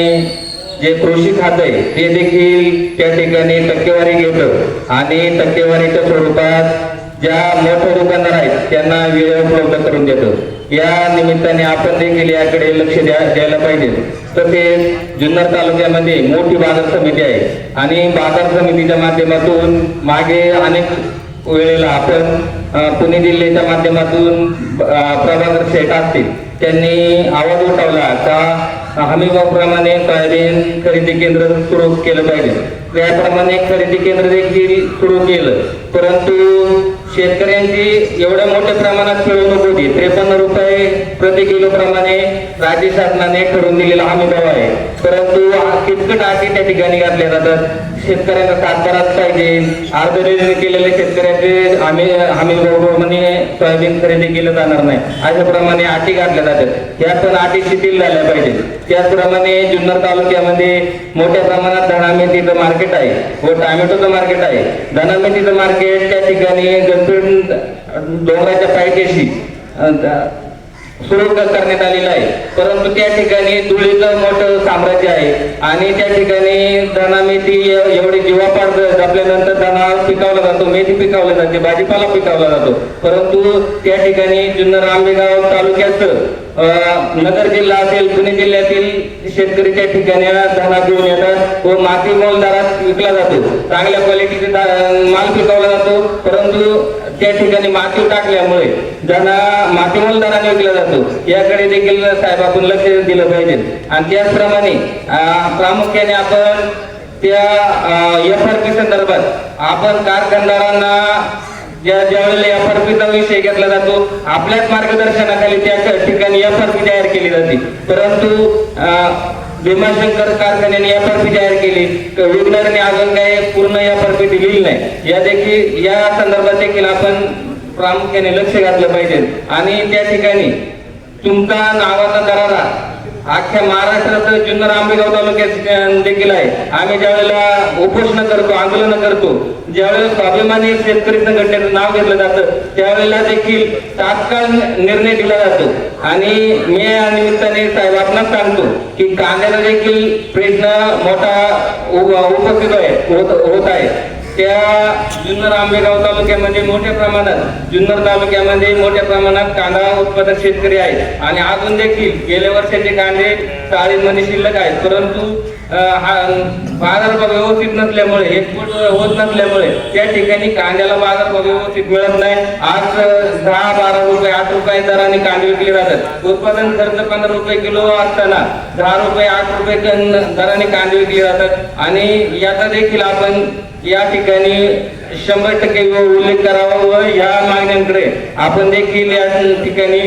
S2: जे कृषी खातं आहे ते देखील त्या ठिकाणी टक्केवारी घेतं आणि टक्केवारीच्या स्वरूपात ज्या मोठे दुकानदार आहेत त्यांना वेळ उपलब्ध करून देतो. या निमित्ताने आपण देखील याकडे लक्ष द्यायला पाहिजे. तसेच जुन्नर तालुक्यामध्ये मोठी बाजार समिती आहे आणि बाजार समितीच्या माध्यमातून मागे अनेक वेळेला आपण पुणे जिल्ह्याच्या माध्यमातून प्रभाकर शेठ असतील त्यांनी आवाज उठवला का हमीभावाप्रमाणे सोयाबीन खरेदी केंद्र सुरू केलं पाहिजे. त्याप्रमाणे खरेदी केंद्र देखील सुरू केलं, परंतु शेतकऱ्यांची एवढ्या मोठ्या प्रमाणात पिळवणूक होती. 53 रुपये प्रति किलो प्रमाणे राज्य शासनाने ठरवून दिलेला हमीभाव आहे, परंतु किचकट अटी त्या ठिकाणी घातल्या जातात. शेतकऱ्यांना सातबाराच पाहिजे, अर्धनिर्णय केलेल्या शेतकऱ्याचे हमीभावाप्रमाणे सोयाबीन खरेदी केलं जाणार नाही, अशाप्रमाणे अटी घातल्या जातात. या पण अटी शिथिल झाल्या पाहिजेत. त्याचप्रमाणे जुन्नर तालुक्यामध्ये मोठ्या प्रमाणात धना मेथीचं मार्केट आहे व टोमॅटोचं मार्केट आहे. धना मेथीचं मार्केट त्या ठिकाणी डोंगराच्या पायथ्याशी सुरू करण्यात आलेलं आहे, परंतु त्या ठिकाणी धुळीचं मोठं साम्राज्य आहे आणि त्या ठिकाणी धना मेथी एवढी जीवापाड जपल्यानंतर धना पिकवला जातो, मेथी पिकवली जाते, भाजीपाला पिकवला जातो, परंतु त्या ठिकाणी जुन्नर आंबेगाव तालुक्याचं नगर जिल्हा असेल, पुणे जिल्ह्यातील शेतकरी त्या ठिकाणी धना घेऊन येतात व माती मोल दरात विकला जातो. चांगल्या क्वालिटीचे माल पिकवला जातो, परंतु त्या ठिकाणी माती टाकल्यामुळे धना मातीमोल दराने विकला जातो. याकडे देखील साहेब आपण लक्ष दिलं पाहिजे. आणि त्याचप्रमाणे प्रामुख्याने आपण त्या FRP संदर्भात आपण कारखानदारांना ज्यावेळेला FRPचा विषय घेतला जातो, आपल्याच मार्गदर्शनाखाली त्या ठिकाणी FRP तयार केली जाते, परंतु भीमाशंकर कारखान्याने FRP जाहीर केली, विघ्नरने अजून काही पूर्ण FRP दिलेली नाही. या संदर्भात देखील आपण प्रामुख्याने लक्ष घातलं पाहिजे. आणि त्या ठिकाणी तुमचा नावाचा दरारा अख्ख्या महाराष्ट्रात जुन्नर आंबेगाव तालुक्यात देखील आहे. आम्ही ज्यावेळेला उपोषण करतो, आंदोलन करतो, ज्यावेळेला स्वाभिमानी शेतकरी संघटनेचं नाव घेतलं जातं त्यावेळेला देखील तात्काळ निर्णय दिला जातो. आणि मी या निमित्ताने साहेब आपणास सांगतो की कांद्याचा देखील प्रश्न मोठा उपस्थित होत आहे. त्या जुन्नर आंबेगाव तालुक्यामध्ये मोठ्या प्रमाणात कांदा उत्पादक शेतकरी आहेत आणि अजून देखील गेल्या वर्षाचे कांदे चाळीमध्ये शिल्लक आहेत, परंतु हा बाजारभाव व्यवस्थित नसल्यामुळे, एक्सपोर्ट होत नसल्यामुळे त्या ठिकाणी कांद्याला बाजारभाव व्यवस्थित मिळत नाही. आज 10, 12 रुपये, 8 रुपये दराने कांदे विकले जातात. उत्पादन खर्च 15 रुपये किलो असताना 10 रुपये, 8 रुपये दराने कांदे विकले जातात आणि याचा देखील आपण या ठिकाणी 100% उल्लेख करावा व या मागण्यांकडे आपण देखील या ठिकाणी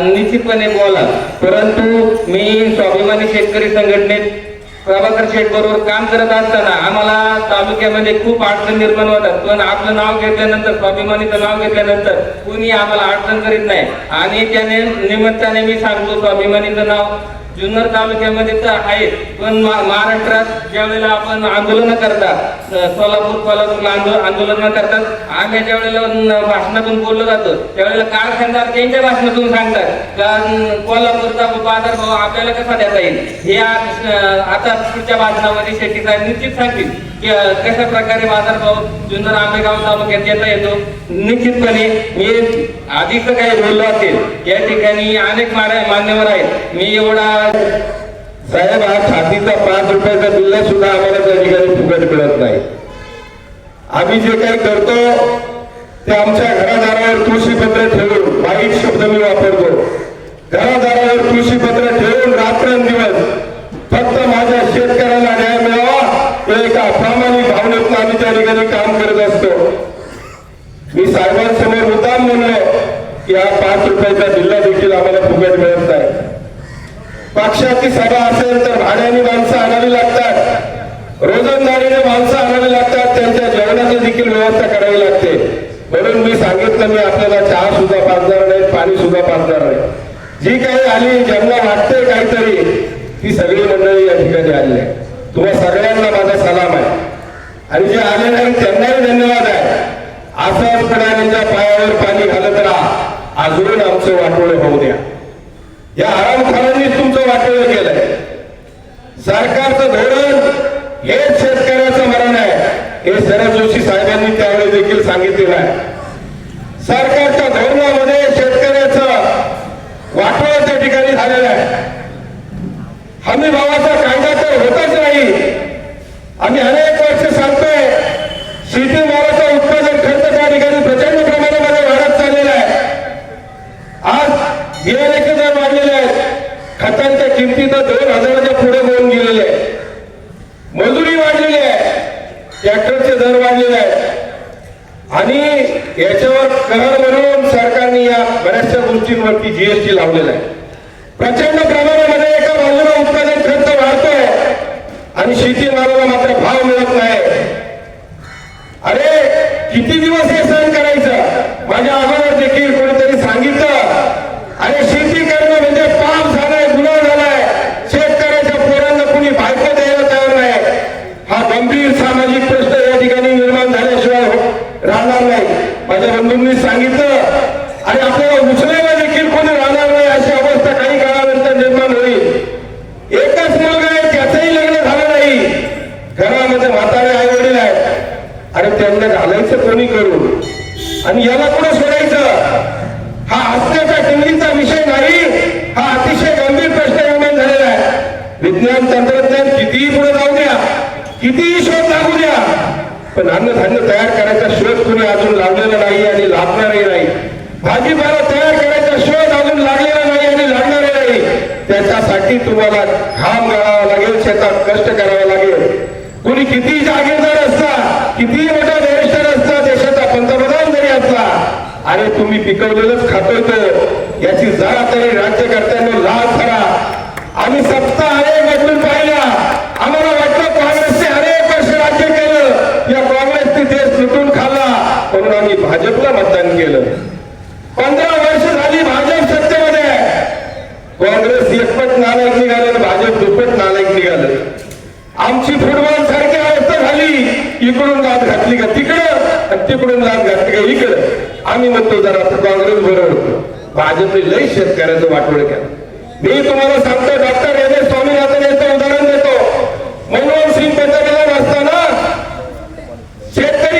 S2: निश्चितपणे बोला. परंतु मी स्वाभिमानी शेतकरी संघटनेत प्रभाकर शेठ बरोबर काम करत असताना आम्हाला तालुक्यामध्ये खूप अडचण निर्माण होतात, पण आपलं नाव घेतल्यानंतर, स्वाभिमानीचं नाव घेतल्यानंतर कुणी आम्हाला अडचण करीत नाही आणि त्याने निमित्ताने मी सांगतो, स्वाभिमानीचं नाव जुन्नर तालुक्यामध्ये तर आहे, पण महाराष्ट्रात ज्या वेळेला आपण आंदोलन करतात, सोलापूरला आंदोलन करतात, आम्ही ज्या वेळेला भाषणातून बोललो जातो त्यावेळेला कारखानदार त्यांच्या भाषणातून सांगतात का कोल्हापूरचा बाजारभाव आपल्याला कसा देता येईल. हे आता पुढच्या भाषणामध्ये शेट्टी साहेब निश्चित सांगतील की कशा प्रकारे बाजारभाव जुन्नर आंबेगाव तालुक्यात देता येतो. निश्चितपणे मी आधीच काही बोललो असेल, या ठिकाणी अनेक मान्यवर आहेत. मी एवढा
S3: साहेब, हा छातीचा 5 रुपयाचा बिल्ला सुद्धा आम्हाला त्या ठिकाणी फुकट मिळत नाही. आम्ही जे काही करतो ते आमच्या घरादारावर तुळशीपत्र ठेवून, वाईट शब्द मी वापरतो, घरादारावर तुळशीपत्र ठेवून रात्रंदिवस फक्त माझ्या शेतकऱ्याला न्याय मिळावा एका प्रामाणिक भावनेतून आम्ही त्या ठिकाणी काम करत असतो. मी साहेबांसमोर मुद्दाम म्हणलो की हा 5 रुपयाचा बिल्ला देखील आम्हाला फुकट मिळत नाही. पक्षाची सभा असेल तर भाड्याने माणसं आणावी लागतात, रोजंदारीने माणसं आणावी लागतात, त्यांच्या जेवणाची देखील व्यवस्था करावी लागते. म्हणून मी सांगितलं, मी आपल्याला चहा सुद्धा पाजणार नाही, पाणी सुद्धा पाजणार नाही. जी काही आली, ज्यांना वाटते काहीतरी, ती सगळी मंडळी या ठिकाणी आली आहे. तुम्हा सगळ्यांना माझा सलाम आहे आणि जे आले नाही त्यांनाही धन्यवाद आहे. असंच पुढाऱ्यांच्या पायावर पाणी घालत राहा, अजून आमचं वाटोळे होऊ द्या. या आरामखानांनीच तुमचं वाटोळं केलंय. सरकारचं धोरण हेच शेतकऱ्याचं मरण आहे, हे शरद जोशी साहेबांनी त्यावेळी देखील सांगितलेलं आहे. सरकारच्या धोरणामध्ये शेतकऱ्याचं वाटोळं त्या ठिकाणी झालेलं आहे. हमी भावाचा कायदा तर होतच नाही. आम्ही अनेक वर्ष सांगतोय, शेतीमालाचा उत्पादन खर्च त्या ठिकाणी प्रचंड प्रमाणामध्ये वाढत चाललेला आहे. आज बियाण्याचे दर वाढलेले आहेत, खतांच्या किमती तर 2000च्या पुढे होऊन गेलेले आहे, मजुरी वाढलेली आहे, ट्रॅक्टरचे दर वाढलेले आहेत आणि याच्यावर कहर म्हणून सरकारने या बऱ्याचशा गोष्टींवरती जीएसटी लावलेला आहे. प्रचंड प्रमाणामध्ये एका बाजूला उत्पादन खर्च वाढतोय आणि शेतीमालाला मात्र भाव मिळत नाही. अरे किती दिवस हे सहन करायचं. माझ्या अगोदर देखील कोणीतरी सांगितलं, अरे शेती करणं म्हणजे पाप झालाय, गुन्हा झालाय, शेतकऱ्याच्या पोरांना कुणी बायको द्यायला तयार नाही. हा गंभीर सामाजिक प्रश्न या ठिकाणी निर्माण झाल्याशिवाय राहणार नाही. माझ्या बंधूंनी सांगितलं, अरे आपल्याला उचलायला देखील कोणी राहणार नाही, अशी अवस्था काही काळानंतर निर्माण होईल. एकच मुलगा आहे, त्याचंही लग्न झालं नाही, घरामध्ये म्हातारे आई वडील आहेत, अरे त्यांना घालायचं कोणी करून आणि याला कुठं सोडायचं. हा हसण्याचा टिंगलीचा विषय नाही, हा अतिशय गंभीर प्रश्न निर्माण झालेला आहे. विज्ञान तंत्रज्ञान कितीही पुढे जाऊ द्या, कितीही शोध लागू द्या, पण अन्नधान्य तयार करायचा शोध कुणी अजून लावलेला नाही आणि लागणारही नाही. भाजीपाला तयार करायचा शोध अजून लागलेला नाही आणि लागणारही नाही. त्याच्यासाठी तुम्हाला घाम गाळावा लागेल, शेतात कष्ट करावं लागेल. कुणी कितीही जागीरदार असता, कितीही मोठा बॅरिस्टर असता, देशाचा पंतप्रधान जरी असला, अरे तुम्ही पिकवलेलंच खातोय तो, याची जरा तरी राज्यकर्त्यांना लाज धरा. आम्ही सत्ता अनेक बदलून पाहिल्या, आम्हाला वाटलं काँग्रेसने अनेक वर्ष राज्य केलं, या काँग्रेसने देश लुटून खाल्ला, म्हणून आम्ही भाजपला मतदान केलं. 15 वर्ष झाली भाजप सत्तेमध्ये आहे. काँग्रेस एकपट नालायक निघालं, भाजप दुप्पट नालायक निघालं. आमची फुटबॉल सारखी अवस्था झाली, इकडून लाद घातली का तिकडं आणि तिकडून लाद घातली का इकडं. आम्ही म्हणतो जरा काँग्रेस बरोबर होतो, भाजपने लई शेतकऱ्याचं वाटोळं केलं. मी तुम्हाला सांगतो, डॉक्टर एम एस स्वामीनाथन यांचं उदाहरण देतो. मनमोहन सिंग पंतप्रधान असताना शेतकरी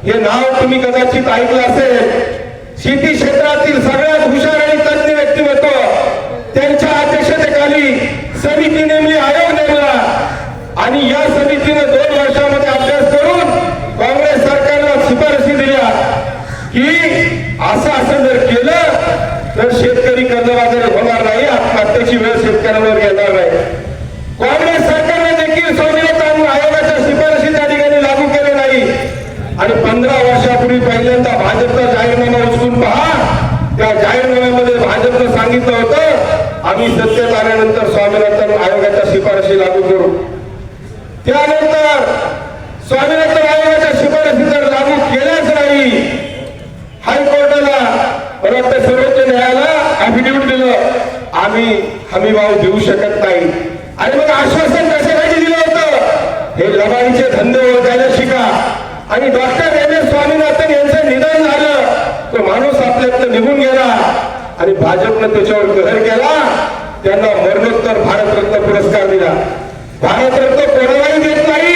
S7: हे नाव तुम्ही कदाचित ऐकलं असेल. शेती क्षेत्रातील सगळ्यात हुशार आणि तज्ञ व्यक्तिमत्व त्यांच्या अध्यक्षतेखाली समिती नेमली, आयोग नेमला आणि या समितीने 2 वर्षामध्ये अभ्यास करून काँग्रेस सरकारला शिफारशी दिल्या की असं जर केलं तर शेतकरी कर्जबाजारी होणार नाही, आत्महत्येची वेळ शेतकऱ्यांवर येणार नाही. काँग्रेस सरकारने देखील स्वामीनाथन आयोगाच्या शिफारशी त्या ठिकाणी लागू केले नाही आणि 15 वर्षापूर्वी पहिल्यांदा भाजपचा जाहीरनामा उचलून पहा. त्या जाहीरनाम्यामध्ये भाजपनं सांगितलं होतं आम्ही सत्तेत आल्यानंतर स्वामीनाथन आयोगाच्या शिफारशी लागू करू. त्यानंतर स्वामीनाथन आयोगाच्या शिफारशी जर लागू केल्याच नाही, हायकोर्टाला मला वाटतं सर्वोच्च न्यायालयाला ऍफिडेव्हिट दिलं आम्ही हमीभाव देऊ शकत नाही. आणि मग आश्वासन कशासाठी दिलं होतं? हे लबाडीचे धंदे ओळखायला शिका. आणि डॉक्टर एम एस स्वामीनाथन यांचं निधन झालं, तो माणूस आपल्यातनं निघून गेला आणि भाजपनं त्याच्यावर कहर केला. त्यांना मरणोत्तर भारतरत्न पुरस्कार दिला. भारतरत्न कोणालाही देत नाही.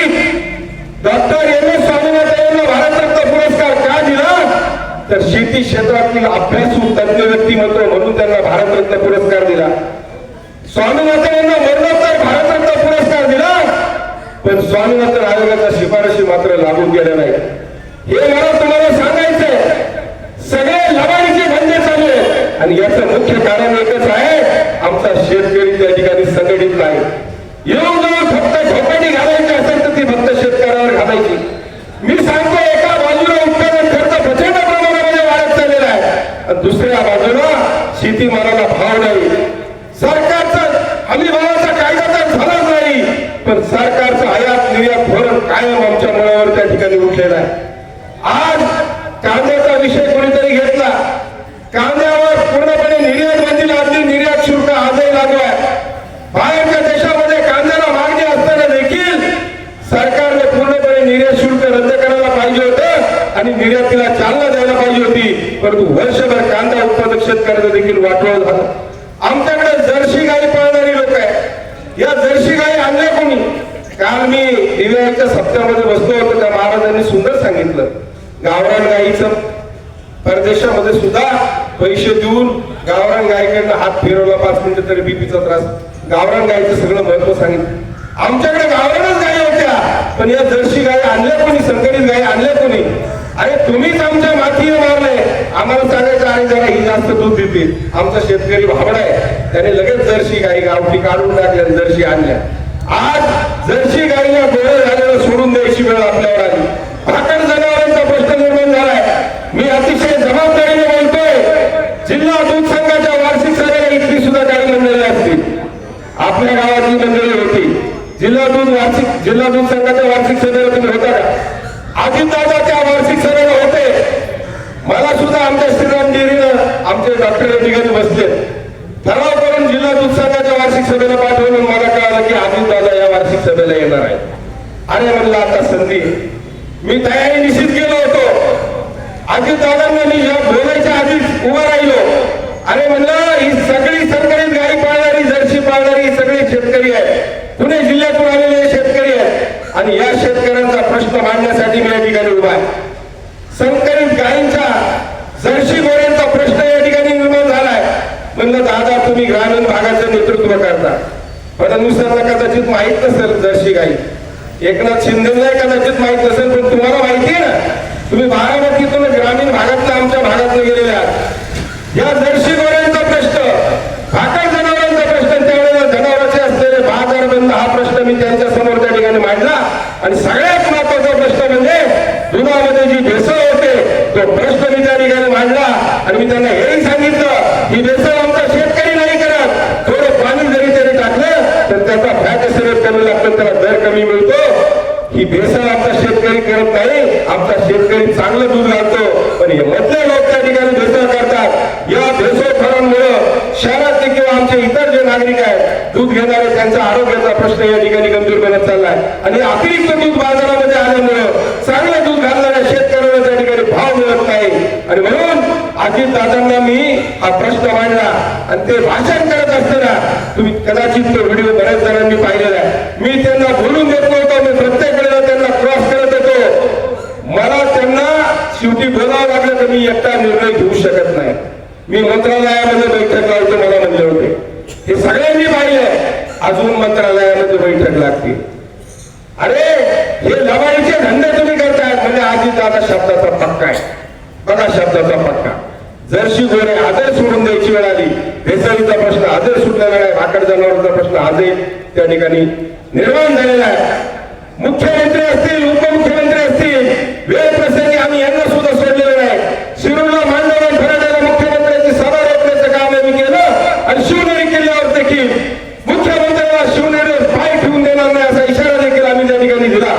S7: डॉक्टर एम एस स्वामीनाथन यांना भारतरत्न पुरस्कार का दिला? तर शेती क्षेत्रातील अभ्यासू तज्ञ व्यक्तिमत्व म्हणून त्यांना भारतरत्न पुरस्कार दिला. स्वामीनाथन यांना मरणोत्तर भारतरत्न पुरस्कार दिला, पण स्वामीनाथन आयोगाच्या शिफारशी मात्र लागू केल्या नाही. हे मला तुम्हाला सांगायचंय. सगळे लबाडीचे धंदे चालू आहेत आणि याचं मुख्य कारण एकच आहे, आमचा शेतकरी त्या ठिकाणी संघटित नाही. येऊन जाऊन फक्त झोपडी घालायची असेल तर ती फक्त शेतकऱ्यावर घालायची. मी सांगतो एका बाजूला उत्पादन खर्च प्रचंड प्रमाणामध्ये वाढत चाललेला आहे आणि दुसऱ्या बाजूला शेतीमालाला भाव नाही. सरकारचं हमी भावाचा कायदा तर झालाच नाही, पण सरकारचं आयात निर्यात धोरण कायम आमच्या मुळावर त्या ठिकाणी उठलेला आहे. आज कांद्याचा विषय कोणीतरी घेतला. कांद्यावर पूर्णपणे निर्यात बंदी लादली, निर्यात शुल्क आजही लागू आहे. बाहेरच्या देशामध्ये कांद्याला मागणी असताना देखील सरकारने पूर्णपणे निर्यात शुल्क रद्द करायला पाहिजे होतं आणि निर्यातीला चालना द्यायला पाहिजे होती, परंतु वर्षभर कांदा उत्पादक शेतकऱ्यांचं देखील वाटोळ झालं. आमच्याकडे जर्सी गाई पाळणारी लोक आहेत. या जर्सी गाई आणल्या कोणी? काल मी दिव्याच्या सप्त्यामध्ये बसलो होतो, त्या महाराजांनी सुंदर सांगितलं, गावरान गाईचं परदेशामध्ये सुद्धा पैसे देऊन गावरान गायीकडनं हात फिरवला 5 मिनिटं तरी बीपीचा त्रास. गावरान गायीचं सगळं महत्व सांगितलं. आमच्याकडे गावरानच गायी होत्या, पण या जर्सी गायी आणल्या कोणी? संकरित गायी आणल्या कोणी? अरे तुम्हीच आमच्या मातीने मारले. आम्हाला सांगायचं आहे जरा ही जास्त दूध देते. आमचा शेतकरी भाबडा आहे, त्याने लगेच जर्सी गायी गावठी काढून टाकल्या, जर्सी आणल्या. आज जर्सी गायीला गोळे झालेलं सोडून द्यायची वेळ आपल्यावर आली. भाकड जनावरांचा प्रश्न निर्माण झालाय. मी अतिशय जबाबदारीने बोलतोय. जिल्हा दूध संघाच्या वार्षिक सभेला इथली सुद्धा काही मंडळी असतील. आपल्या गावातली मंडळी होती. जिल्हा दूध संघाच्या वार्षिक सभेला तुम्ही होता का? अजितदादा त्या वार्षिक सभेला होते. मला सुद्धा आमच्या श्रीराम डेअरीनं आमचे डॉक्टर या ठिकाणी बसले. ठराव करून जिल्हा दूध संघाच्या वार्षिक सभेला पाठवून मला कळालं की अजितदादा या वार्षिक सभेला येणार आहे. अरे म्हणलं आता संधी. मी तयारी निश्चित केलो होतो. अजितदादांना मी या बोलायच्या आधीच उभा राहिलो. अरे म्हणलं ही सगळी संकरित गाई पाळणारी, जर्सी पाळणारी सगळे शेतकरी आहेत. पुणे जिल्ह्यातून आलेले शेतकरी आहेत आणि या शेतकऱ्यांचा प्रश्न मांडण्यासाठी मी या ठिकाणी उभा आहे. संकरित गायींचा, जर्सी गोऱ्यांचा प्रश्न या ठिकाणी निर्माण झालाय. म्हणलं दादा तुम्ही ग्रामीण भागाचं नेतृत्व करता, फडणवीसांना कदाचित माहित नसेल जर्सी गाई, एकनाथ शिंदेला कदाचित माहित नसेल, पण तुम्हाला माहिती आहे ना, तुम्ही बारामतीतून ग्रामीण भागातल्या आमच्या भागातून गेलेले आहात. या जर्सी गोऱ्यांचा प्रश्न, भाकड जनावरांचा प्रश्न, त्यावेळेला जनावरांचे असलेले बाजार बंद हा प्रश्न मी त्यांच्या समोर त्या ठिकाणी मांडला. आणि सगळ्यात महत्वाचा प्रश्न म्हणजे दुधामध्ये जी भेसळ होते तो प्रश्न मी त्या ठिकाणी मांडला. आणि मी त्यांना हेही सांगितलं ही भेसळ आमचा शेतकरी नाही करत. थोडं पाणी जरी त्याने टाकलं तर त्याचा फॅट सिरप कमी लागतं, त्याला दर कमी मिळतो. ही भेसळ आमचा शेतकरी करत नाही. आमचा शेतकरी चांगलं दूध घालतो, पण हे मधले लोक त्या ठिकाणी भेसळ करतात. या भेसळखोरांमुळे शहरातले किंवा आमचे इतर जे नागरिक आहेत दूध घेणारे, त्यांचा आरोग्याचा प्रश्न या ठिकाणी गंभीर बनत चाललाय. आणि अतिरिक्त दूध बाजारामध्ये आल्यामुळे चांगलं दूध घालणाऱ्या शेतकऱ्यांना त्या ठिकाणी भाव मिळत नाही. आणि म्हणून अजितदादांना मी हा प्रश्न मांडला. आणि ते भाषण करत असताना तुम्ही कदाचित तो व्हिडिओ बऱ्याच जणांनी पाहिलेला आहे. मी त्यांना बोलून देत नव्हतो, मी प्रत्येक वेळेला त्यांना क्रॉस करत होतो. मला त्यांना शेवटी बोलावं लागलं तर मी एकटा निर्णय घेऊ शकत नाही. मी मंत्रालयामध्ये बैठक लावतो मला म्हणले होते. हे सगळ्यांनी पाहिलंय. अजून मंत्रालयामध्ये बैठक लागते. अरे हे लवाडीचे धंदे तुम्ही करताय म्हणजे आधी दादा शब्दाचा पक्का आहे. बघा शब्दाचा पक्का. जर्शी गोरे आदर सोडून द्यायची वेळ आली. भेसळीचा प्रश्न आदर सुटलेला आहे. भाकड जनावरचा प्रश्न आजही त्या ठिकाणी निर्माण झालेला आहे. मुख्यमंत्री असतील उपमुख्यमंत्री असतील वेळ प्रसंगी आम्ही यांना सुद्धा सोडलेलं नाही. शिरूरला मांडवून फराड्याला मुख्यमंत्र्यांची सभा रोखण्याचं काम आम्ही केलं आणि शिवनेरी किल्ल्यावर देखील मुख्यमंत्र्यांना शिवनेरीवर पाय ठेवून देणार नाही असा इशारा देखील आम्ही त्या ठिकाणी दिला.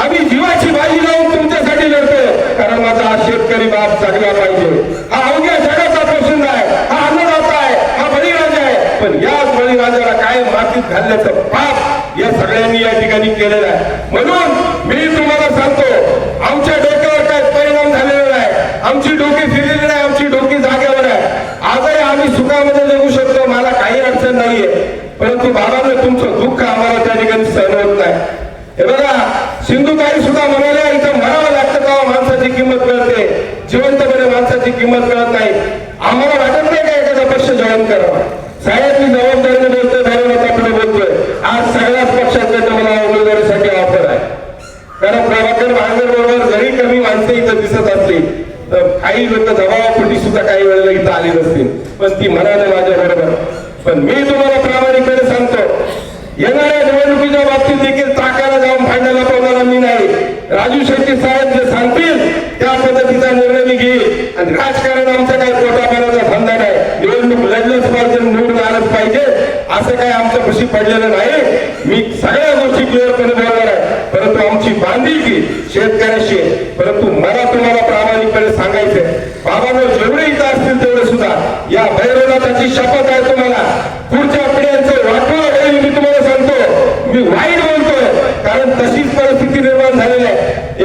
S7: आम्ही जीवाची बाजी लावून तुमच्यासाठी लढतोय कारण माझा हा शेतकरी बाप जगला पाहिजे. हा अवघ्या जगाचा पोशिंदा आहे. हा अन्नदाता आहे. हा बळीराजा आहे. पण याच बळीराजाला काय मातीत घालण्याचं पाप या सगळ्यांनी या ठिकाणी केलेलं आहे. म्हणून मी तुम्हाला सांगतो आमच्या डोक्यावर काय परिणाम झालेला नाही. आमची डोकी फिरलेली नाही. आमची डोकी जागेवर आहे. आजही आम्ही सुखामध्ये जगू शकतो. मला काही अडचण नाहीये. परंतु बाबांना तुमचं दुःख आम्हाला त्या ठिकाणी सहन होत नाही. हे बघा सिंधुताई सुद्धा म्हणाल्या इथं मरावं लागतं का माणसाची किंमत कळते. जिवंतपणे माणसाची किंमत कळत नाही. आम्हाला वाटत नाही का एखादा पक्ष जॉईन करावा. साहेब मी जबाबदारीने बोलतोय. भरवतापणे बोलतोय. आज सगळ्याच पक्षांकडे मला उमेदवारीसाठी ऑफर आहे. कारण प्रभाकर भांगर बरोबर जरी कमी माणसं इथं दिसत असली तर काही लोक दबावापोटी सुद्धा काही वेळेला इथं आली नसतील. पण ती म्हणाले माझ्या बरोबर. पण मी तुम्हाला प्रामाणिकपणे सांगतो येणाऱ्या निवडणुकीच्या बाबतीत देखील ताकाला जाऊन भांडायला पावणारा मी नाही. राजू शेट्टी साहेब जे सांगतील त्या पद्धतीचा निर्णय मी घेईल. आणि राजकारण आमचा काही पोटापाण्याचा धंदा नाही. निवडणूक लढलंच पाहिजे निवडून आलंच पाहिजे असं काही आमच्या खुशी पडलेलं नाही. मी सगळ्या गोष्टी क्लिअरपणे बोलणार आहे. परंतु आमची बांधिलकी शेतकऱ्याशी आहे. परंतु मला तुम्हाला प्रामाणिकपणे सांगायचंय बाबांनो जेवढे इथं असतील तेवढे सुद्धा या भैरवनाथाची शपथ आहे तुम्हाला पुढच्या पिढ्यांचं वाटोळं होईल. मी तुम्हाला सांगतो मी वाईट बोलतोय कारण तशीच परिस्थिती निर्माण झालेली आहे.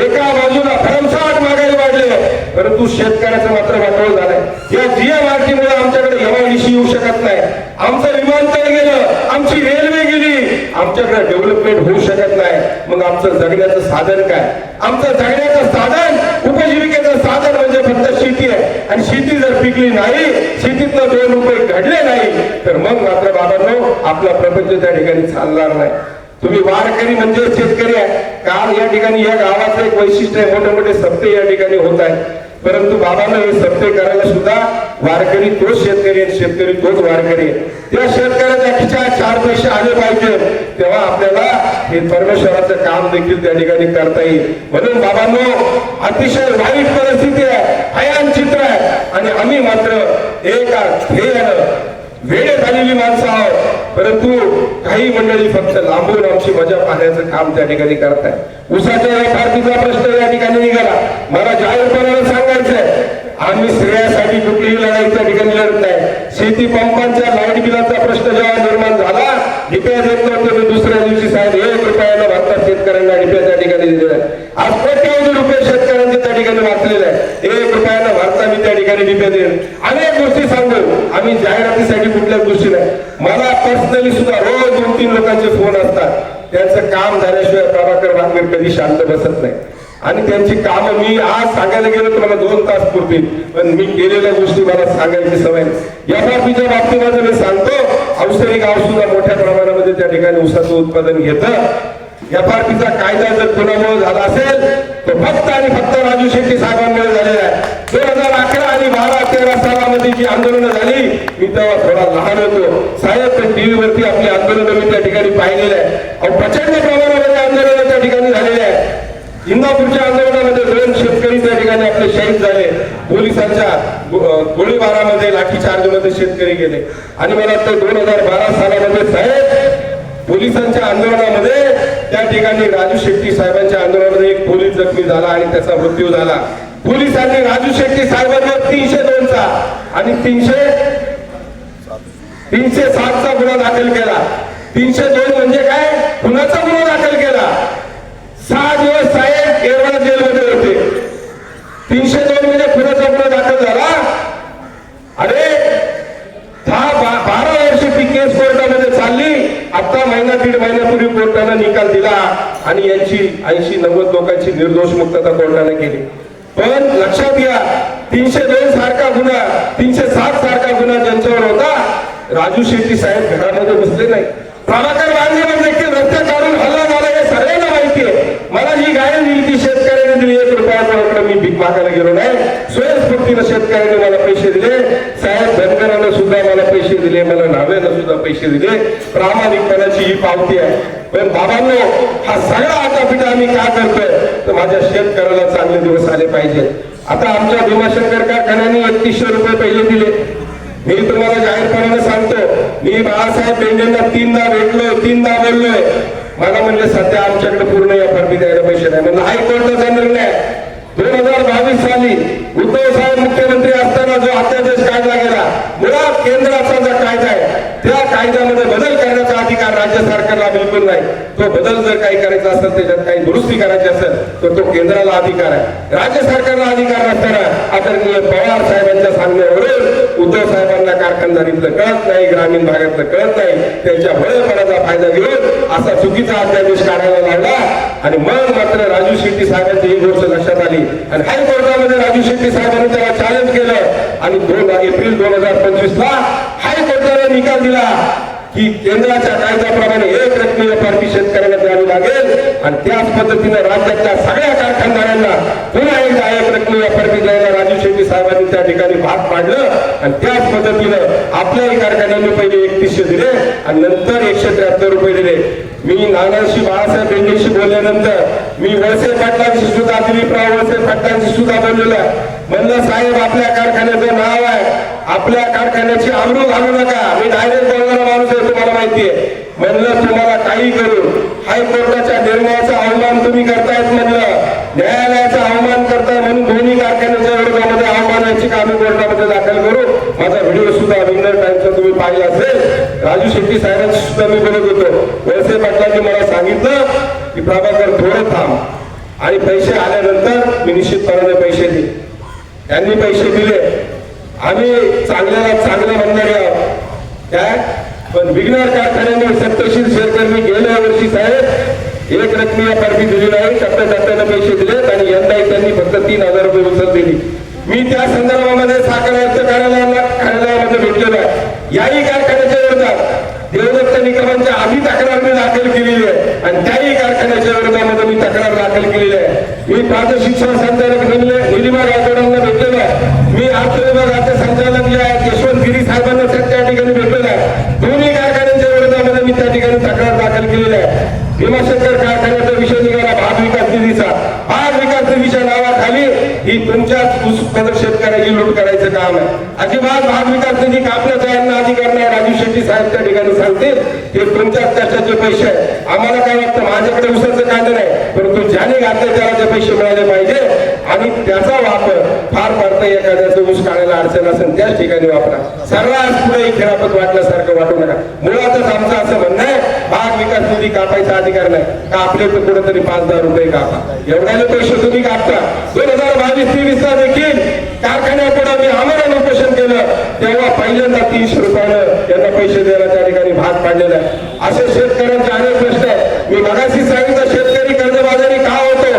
S7: एका बाजूला भरमसाठ महागाई वाढली आहे परंतु शेतकऱ्याचं मात्र वाटोळ झालंय. या जीएमआरटीमुळे आमच्याकडे एमआयडीसी येऊ शकत नाही. आमचं विमानतळ गेलं. आमची रेल्वे गेली. आमच्याकडे डेव्हलपमेंट होऊ शकत नाही. मग आमचं जगण्याचं साधन काय. आमचं जगण्याचं साधन उपजीविकेचं साधन म्हणजे फक्त शेती आहे. आणि शेती जर पिकली नाही शेतीतलं 2 रुपये घडले नाही तर मग मात्र बाबांनो आपला प्रपंच त्या ठिकाणी चालणार नाही. तुम्ही वारकरी म्हणजे शेतकरी आहे. काल या ठिकाणी या गावाचं एक वैशिष्ट्य आहे. मोठे मोठे सप्ते या ठिकाणी होत आहेत. परंतु बाबांना हे सप्ते करायला सुद्धा वारकरी तोच शेतकरी आहे. शेतकरी तोच वारकरी आहे. त्या शेतकऱ्याच्या खिशात 4 पैसे आले पाहिजे तेव्हा आपल्याला हे परमेश्वराचं काम देखील त्या ठिकाणी करता येईल. म्हणून बाबांनो अतिशय वाईट परिस्थिती आहे. भयान चित्र आहे. आणि आम्ही मात्र एका ध्येयानं वेळे झालेली माणसं आहोत. परंतु काही मंडळी फक्त लांबून आमची मजा पाहण्याचं काम त्या ठिकाणी करताय. उसाच्या फारतीचा प्रश्न या ठिकाणी निघाला. मला जाहीरपणाने सांगायचंय आम्ही श्रेयासाठी कुठलीही लढाई त्या ठिकाणी लढत नाही. शेती पंपांच्या लाईट बिलाचा प्रश्न जेव्हा निर्माण झाला डिप्या देत नव्हते मी दुसऱ्या दिवशी साहेब 1 रुपयाला भारतात शेतकऱ्यांना डिप्या त्या ठिकाणी दिलेला आहे. आज कोट्यवधी रुपये शेतकऱ्यांचे त्या ठिकाणी वाचलेले आहे. 1 रुपयाला भारतात मी त्या ठिकाणी डिप्या देईल. अनेक गोष्टी सांगू. आम्ही जाहिरातीसाठी कुठल्याच गोष्टी नाही. मला पर्सनली सुद्धा रोज 2-3 लोकांचे फोन असतात. त्यांचं काम झाल्याशिवाय प्रभाकर भांगर कधी शांत बसत नाही. आणि त्यांची कामं मी आज सांगायला गेलो तर मला 2 तास पुरतील. पण मी केलेल्या गोष्टी मला सांगायची सवय. एफआरपीच्या बाबतीमध्ये मी सांगतो औषधी गाव सुद्धा मोठ्या प्रमाणामध्ये त्या ठिकाणी ऊसाचं उत्पादन घेतं. एफआरपीचा कायदा जर कोणामुळे झाला असेल तो फक्त आणि फक्त राजू शेट्टी साहेबांमुळे झालेला आहे. 2011 आणि 12-13 सालामध्ये जी आंदोलनं झाली मी तेव्हा थोडा लहान होतो साहेब. पण टीव्हीवरती आपली आंदोलनं मी त्या ठिकाणी पाहिलेलं आहे. प्रचंड प्रमाणामध्ये आंदोलनं त्या ठिकाणी झालेली आहे. इंदापूरच्या आंदोलनामध्ये 2 शेतकरी त्या ठिकाणी आपले शहीद झाले. पोलिसांच्या गोळीबारामध्ये लाठीचार्जमध्ये शेतकरी गेले. आणि मला वाटतं 2012 सालामध्ये साहेब पोलिसांच्या आंदोलनामध्ये त्या ठिकाणी राजू शेट्टी साहेबांच्या आंदोलनामध्ये एक पोलीस जखमी झाला आणि त्याचा मृत्यू झाला. पोलिसांनी राजू शेट्टी साहेबांवर 302चा आणि 307चा गुन्हा दाखल केला. 302 म्हणजे काय खुनाचा गुन्हा दाखल केला. 6 दिवस साहेब येरवडा जेलमध्ये होते. 302 म्हणजे खुनाचा गुन्हा दाखल झाला. अरे 10-12 वर्ष ती केस कोर्टामध्ये चालली. आता 1-1.5 महिन्यापूर्वी कोर्टाने निकाल दिला आणि यांची 80-90 लोकांची निर्दोष मुक्तता कोर्टाने केली. पण लक्षात घ्या 302 सारखा गुन्हा 307 सारखा गुन्हा ज्यांच्यावर होता राजू शेट्टी साहेब घरामध्ये बसले नाही. प्रभाकर बांधलेवर देखील रस्ते काढून हल्ला झाला हे सगळ्यांना माहिती आहे. मला जी गाडी दिली ती शेतकऱ्याने दिली, 1 रुपयाकडे मी भीक मागायला गेलो नाही. स्वयंस्फूर्तीनं शेतकऱ्याने मला पैसे दिले, साहेब धनगरानं सुद्धा मला पैसे दिले, मला न्हाव्यानं सुद्धा पैसे दिले. प्रामाणिकपणाची ही पावती आहे. पण बाबांनो हा सगळा आटापिटा आम्ही का करतोय तर माझ्या शेतकऱ्याला चांगले दिवस आले पाहिजे. आता आमच्या भीमाशंकर कारखान्याने 3100 रुपये पहिले दिले. मी तुम्हाला जाहीरपणाने सांगतो, मी बाळासाहेब बेंडेंना 3दा भेटलोय, 3दा बोललोय. मला म्हणले सध्या आमच्याकडे पूर्ण FRP द्यायला पैसे नाही. म्हणलं हायकोर्टाचा निर्णय 2022 साली उद्धव साहेब मुख्यमंत्री असताना जो अध्यादेश काढला गेला, मुळात केंद्राचा जो कायदा आहे त्या कायद्यामध्ये बदल करण्याचा अधिकार राज्य सरकारला बिलकुल नाही. तो बदल जर काही करायचा असेल, त्याच्यात काही दुरुस्ती करायची असेल तर तो केंद्राला अधिकार आहे, राज्य सरकारला अधिकार नसताना आदरणीय पवार साहेबांच्या सांगण्यावरून उद्धव साहेबांना कारखानदारीतलं कळत नाही, ग्रामीण भागातलं कळत नाही, त्यांच्या भोळेपणाचा फायदा घेऊन असा चुकीचा अध्यादेश काढायला लागला. आणि मग मात्र राजू शेट्टी साहेबांची ही गोष्ट लक्षात आली आणि हायकोर्टामध्ये राजू शेट्टी साहेबांनी त्याला चॅलेंज केलं आणि 2 एप्रिल 2025 ला हायकोर्टाने निकाल दिला की केंद्राच्या कायद्याप्रमाणे 1 रकमी FRP शेतकऱ्यांना द्यावी लागेल. आणि त्याच पद्धतीने राज्यातल्या सगळ्या कारखानदारांना पुन्हा एकदा 1 रकमी FRP द्यायला राजू शेट्टी साहेबांनी त्या ठिकाणी भाग पाडलं. आणि त्याच पद्धतीनं आपल्याही कारखान्यांनी पहिले 3100 दिले आणि नंतर 173 रुपये दिले. मी नानाशी बाळासाहेब बेंडेशी बोलल्यानंतर मी वळसे पाटलांशी सुद्धा, दिलीपराव वळसे पाटलांशी सुद्धा बोललेलो आहे. म्हणलं साहेब आपल्या कारखान्याचं नाव आहे, आपल्या कारखान्याची आबरू घालू नका. मी डायरेक्ट बोलणारा माणूस आहे, तुम्हाला माहिती आहे. म्हणलं तुम्हाला काही करू, हायकोर्टाच्या निर्णयाचा अवमान तुम्ही करतायत, म्हणलं न्यायालयाचा अवमान करताय म्हणून दोन्ही कारखान्याच्या विरोधामध्ये अवमानाची कामे कोर्टामध्ये दाखल करू. माझा व्हिडिओ सुद्धा विंगर टाइम्सचा तुम्ही पाहिला असेल. राजू शेट्टी साहेबांशी सुद्धा मी बोलत होतो. वळसे पाटलांनी मला सांगितलं की प्रभाकर थोडं थांब आणि पैसे आल्यानंतर मी निश्चितपणाने पैसे देईन. त्यांनी पैसे दिले. आम्ही चांगल्याला चांगलं म्हणणारे आहोत काय, पण विघ्नार कारखान्याने सत्तरशील शेतकऱ्यांनी गेल्या वर्षी साहेब 1 रकमी FRP दिली नाही, टप्प्याटप्प्याने पैसे दिलेत आणि यंदाही त्यांनी फक्त 3000 रुपये उचल दिली. मी त्या संदर्भामध्ये साखर आयुक्त कार्यालयामध्ये भेटलेलो आहे. याही कारखान्याच्या विरोधात देवदत्त निकमांच्या आधी तक्रार मी दाखल केलेली आहे आणि त्याही कारखान्याच्या विरोधामध्ये मी तक्रार दाखल केलेली आहे. मी प्राथमिक शिक्षण संचालक निलिमा गायकवाडांना भेटलेलो आहे. मी अर्थ विभागाचे संचालक जे आहेत यशवंत गिरी साहेबांना त्या ठिकाणी भेटलेलो आहे. दोन्ही कारखान्यांच्या विरोधामध्ये मी त्या ठिकाणी तक्रार दाखल केलेली आहे. भीमाशंकर कारखान्याचा विषय निघाला भाग विकास निधीचा. भाग विकास निधीच्या नावाखाली ही तुमच्याच ऊसउत्पादक शेतकऱ्याची लूट करायचं काम आहे. अजिबात भाग विकास निधी कापण्याचा यांना अधिकार नाही. राजू शेट्टी साहेब त्या ठिकाणी सांगतील हे तुमच्याच कष्टाचे पैसे आहे. आम्हाला काय वाटतं, माझ्याकडे ऊसाचं कांदे नाही, परंतु ज्याने घातले त्याला ते पैसे मिळाले पाहिजे आणि त्याचा वापर फार पडतं एखाद्याचं ऊस काढायला अडचण असेल त्याच ठिकाणी वापरा. सर्वात पुढे खेळापत वाटल्यासारखं वाटू नका. मुळातच आमचं असं म्हणणं आहे भाग विकास निधी कापायचा अधिकार नाही, कापले तर कुठेतरी 5,000 रुपये कापा. एवढ्याले पैसे तुम्ही कापता. 2022-23 ला देखील कारखान्यापुढे मी आमरण उपोषण केलं तेव्हा पहिल्यांदा 300 रुपयानं त्यांना पैसे द्यायला त्या ठिकाणी भाग पाडलेला आहे. असे शेतकऱ्यांचे अनेक प्रश्न आहेत. मी मगाशी सांगितलं शेतकरी कर्जबाजारी का होतो,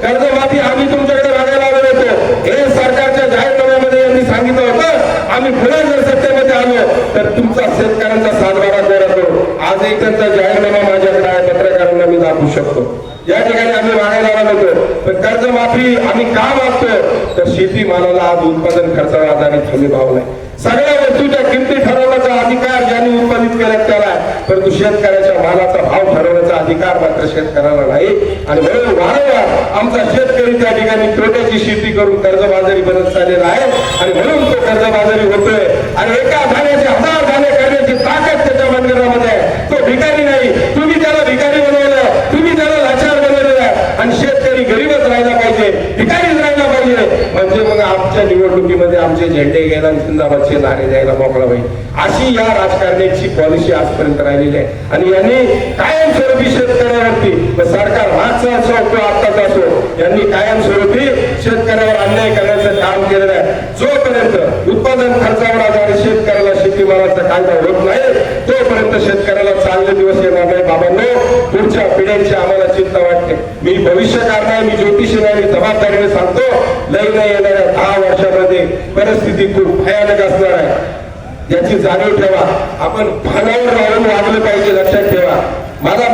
S7: कर्जमाफी आम्ही तुमच्याकडे मागायला आलो होतो. हे सरकारच्या जाहीरनाम्यामध्ये यांनी सांगितलं होतं. आम्ही पुन्हा जर सत्तेमध्ये आलो तर तुमचा शेतकऱ्यांचा सातबारा कोरा करू. आजही त्यांचा जाहीरनामा माझ्याकडे आहे, पत्रकारांना मी दाखवू शकतो. या ठिकाणी आम्ही मागायला आलो होतो. पण कर्जमाफी आम्ही का मागतो तर शेतीमालाला आज उत्पादन खर्चावर आधारित हमी भाव नाही. सगळ्या वस्तूच्या किमती ठरवण्याचा अधिकार ज्यांनी उत्पादित केला त्याला आहे, परंतु शेतकऱ्याच्या मालाचा भाव ठरवण्याचा अधिकार मात्र शेतकऱ्याला नाही. आणि म्हणून वारंवार आमचा शेतकरी त्या ठिकाणी तोट्याची शेती करून कर्जबाजारी बनत चाललेला आहे आणि म्हणून तो कर्जबाजारी होतोय. आणि एका धान्याचे 1000 धान्य करण्याची ताकद त्याच्या मनगटामध्ये आहे. तो भिकारी नाही. तुम्ही त्याला भिकारी बनवलं, तुम्ही त्याला लाचार बनवलेलं आहे आणि शेतकरी गरीबच राहिला पाहिजे, भिकारीच राहिला पाहिजे. म्हणजे मग आमच्या निवडणुकीमध्ये आमचे झेंडे घ्यायला जिंदाबादचे नारे द्यायला मोकळा होईल. अशी या राजकारण्याची पॉलिसी आजपर्यंत राहिलेली आहे. आणि यांनी कायमस्वरूपी शेतकऱ्यावरती सरकार मागचा असो किंवा आत्ताचा असो यांनी कायमस्वरूपी शेतकऱ्यावर अन्याय करण्याचं काम केलेलं आहे. जोपर्यंत उत्पादन खर्चावर आधारित शेतकऱ्याला शेतीमालाचा कायदा होत नाही तोपर्यंत शेतकऱ्याला चांगले दिवस येणार नाही बाबांनो. पुढच्या पिढ्यांची आम्हाला चिंता वाटते. मी भविष्यकार नाही, मी ज्योतिषी नाही, मी जबाबदारीने सांगतो लग्न येणाऱ्या 10 वर्षामध्ये परिस्थिती खूप भयानक असणार आहे. याची जाणीव ठेवा. आपण भानावर राहून वागलं पाहिजे, लक्षात ठेवा.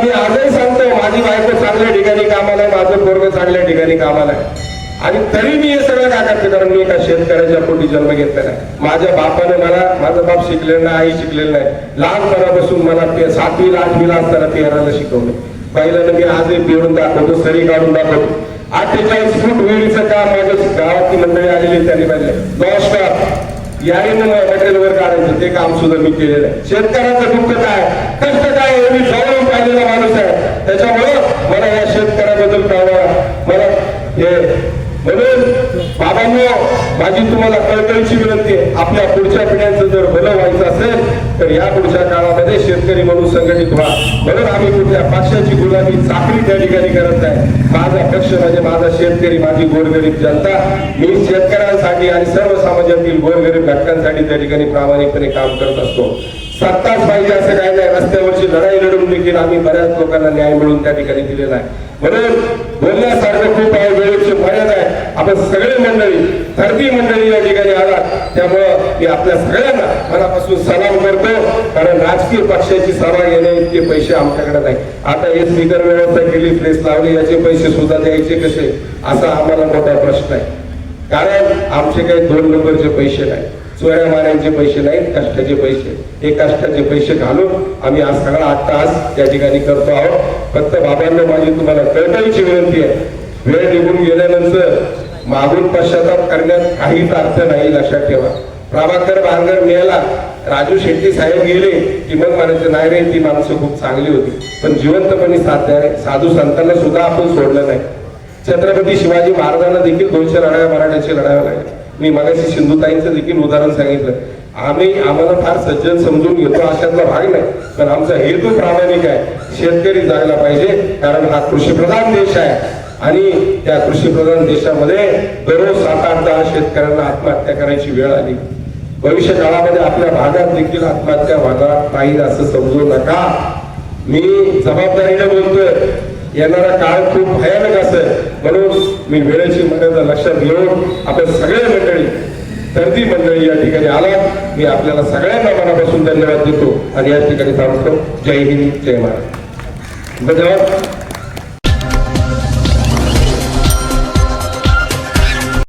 S7: मी आजही सांगतो, माझी बायको चांगल्या ठिकाणी कामाला आहे, माझं पोरग चांगल्या ठिकाणी कामाला आहे, आणि तरी मी हे सगळं काय करते, कारण मी एका शेतकऱ्याच्या पोटी जन्म घेतलेला आहे. माझ्या बापाने माझा बाप शिकलेला नाही, आई शिकलेला नाही. लहानपणापासून मला 7वी 8वीला असताना पेरायला शिकवलं. पहिल्यानं मी आजही पेरून दाखवतो, सरी काढून दाखवतो. 48 फूट विहिरीचं काम माझ्या गावातली मंडळी आलेली त्यांनी पाहिजे. नमस्कार याने मटेरियल वर काढायचं ते काम सुद्धा मी केलेलं आहे. शेतकऱ्याचं दुःख काय, कष्ट काय हे मी जवळून पाहिलेला माणूस आहे. त्याच्यामुळं मला या शेतकऱ्याबद्दल कळवा. मला हे म्हणून बाबांनो, माझी तुम्हाला कळकळीची विनंती आहे, आपल्या पुढच्या पिढ्यांचं जर भलं व्हायचं असेल तर या पुढच्या काळामध्ये शेतकरी म्हणून संघटित व्हा. म्हणून आम्ही कुठल्या पक्षाची गुलामी चाकरी त्या ठिकाणी करत नाही. माझा पक्ष म्हणजे माझा शेतकरी, माझी गोरगरीब जनता. मी शेतकऱ्यांसाठी आणि सर्व समाजातील गोरगरीब घटकांसाठी त्या ठिकाणी प्रामाणिकपणे काम करत असतो. सत्ताच पाहिजे असं काही नाही. रस्त्यावरची लढाई लढून देखील आम्ही बऱ्याच लोकांना न्याय मिळवून त्या ठिकाणी दिलेला आहे. म्हणून बोलण्यासारखं खूप आहे, वेळेची मर्यादा आहे. आपण सगळे मंडळी, धरती मंडळी या ठिकाणी आलात, त्यामुळं मी आपल्या सगळ्यांना मनापासून सलाम करतो. कारण राजकीय पक्षाची सभा घेणे इतके पैसे आमच्याकडे नाही. आता हे स्पीकर व्यवस्था केली, प्लेस लावली, याचे पैसे सुद्धा द्यायचे कसे, असा आम्हाला मोठा प्रश्न आहे. कारण आमचे काही 2 नंबरचे पैसे नाही, चोऱ्या माऱ्यांचे पैसे नाहीत, कष्टाचे पैसे. हे कष्टाचे पैसे घालून आम्ही आज सगळा 8 तास त्या ठिकाणी करतो आहोत. फक्त बाबांना माझी तुम्हाला कळकळीची विनंती आहे, वेळ निघून गेल्यानंतर मागून पश्चाताप करण्यात काहीच अर्थ नाही, लक्षात ठेवा. प्रभाकर बांगर मिळाला, राजू शेट्टी साहेब गेले की मग म्हणायचं नाही रे, ती माणसं खूप चांगली होती, पण जिवंतपणे साथ द्या रे. साधू संतांना सुद्धा आपण सोडलं नाही. छत्रपती शिवाजी महाराजांना देखील 200 लढाया मराठ्याची लढाव्या लागल्या. मी मगाशी सिंधुताईंचं देखील उदाहरण सांगितलं. आम्हाला फार सज्जन समजून घेतो अशातला भाग नाही, पण आमचा हेतू प्रामाणिक आहे. शेतकरी जायला पाहिजे, कारण हा कृषीप्रधान देश आहे आणि त्या कृषीप्रधान देशामध्ये दररोज 7-8 10 शेतकऱ्यांना आत्महत्या करायची वेळ आली. भविष्य काळामध्ये आपल्या भागात देखील आत्महत्या भागात नाही असं समजू नका. मी जबाबदारीने बोलतोय, येणारा काळ खूप भयानक असेल. म्हणून मी वेळेची मर्यादा लक्षात घेऊन आपल्या सगळ्या मंडळी, धरती मंडळी या ठिकाणी आलात, मी आपल्याला सगळ्यांना मनापासून धन्यवाद देतो आणि या ठिकाणी थांबतो. जय हिंद, जय महाराज. धन्यवाद.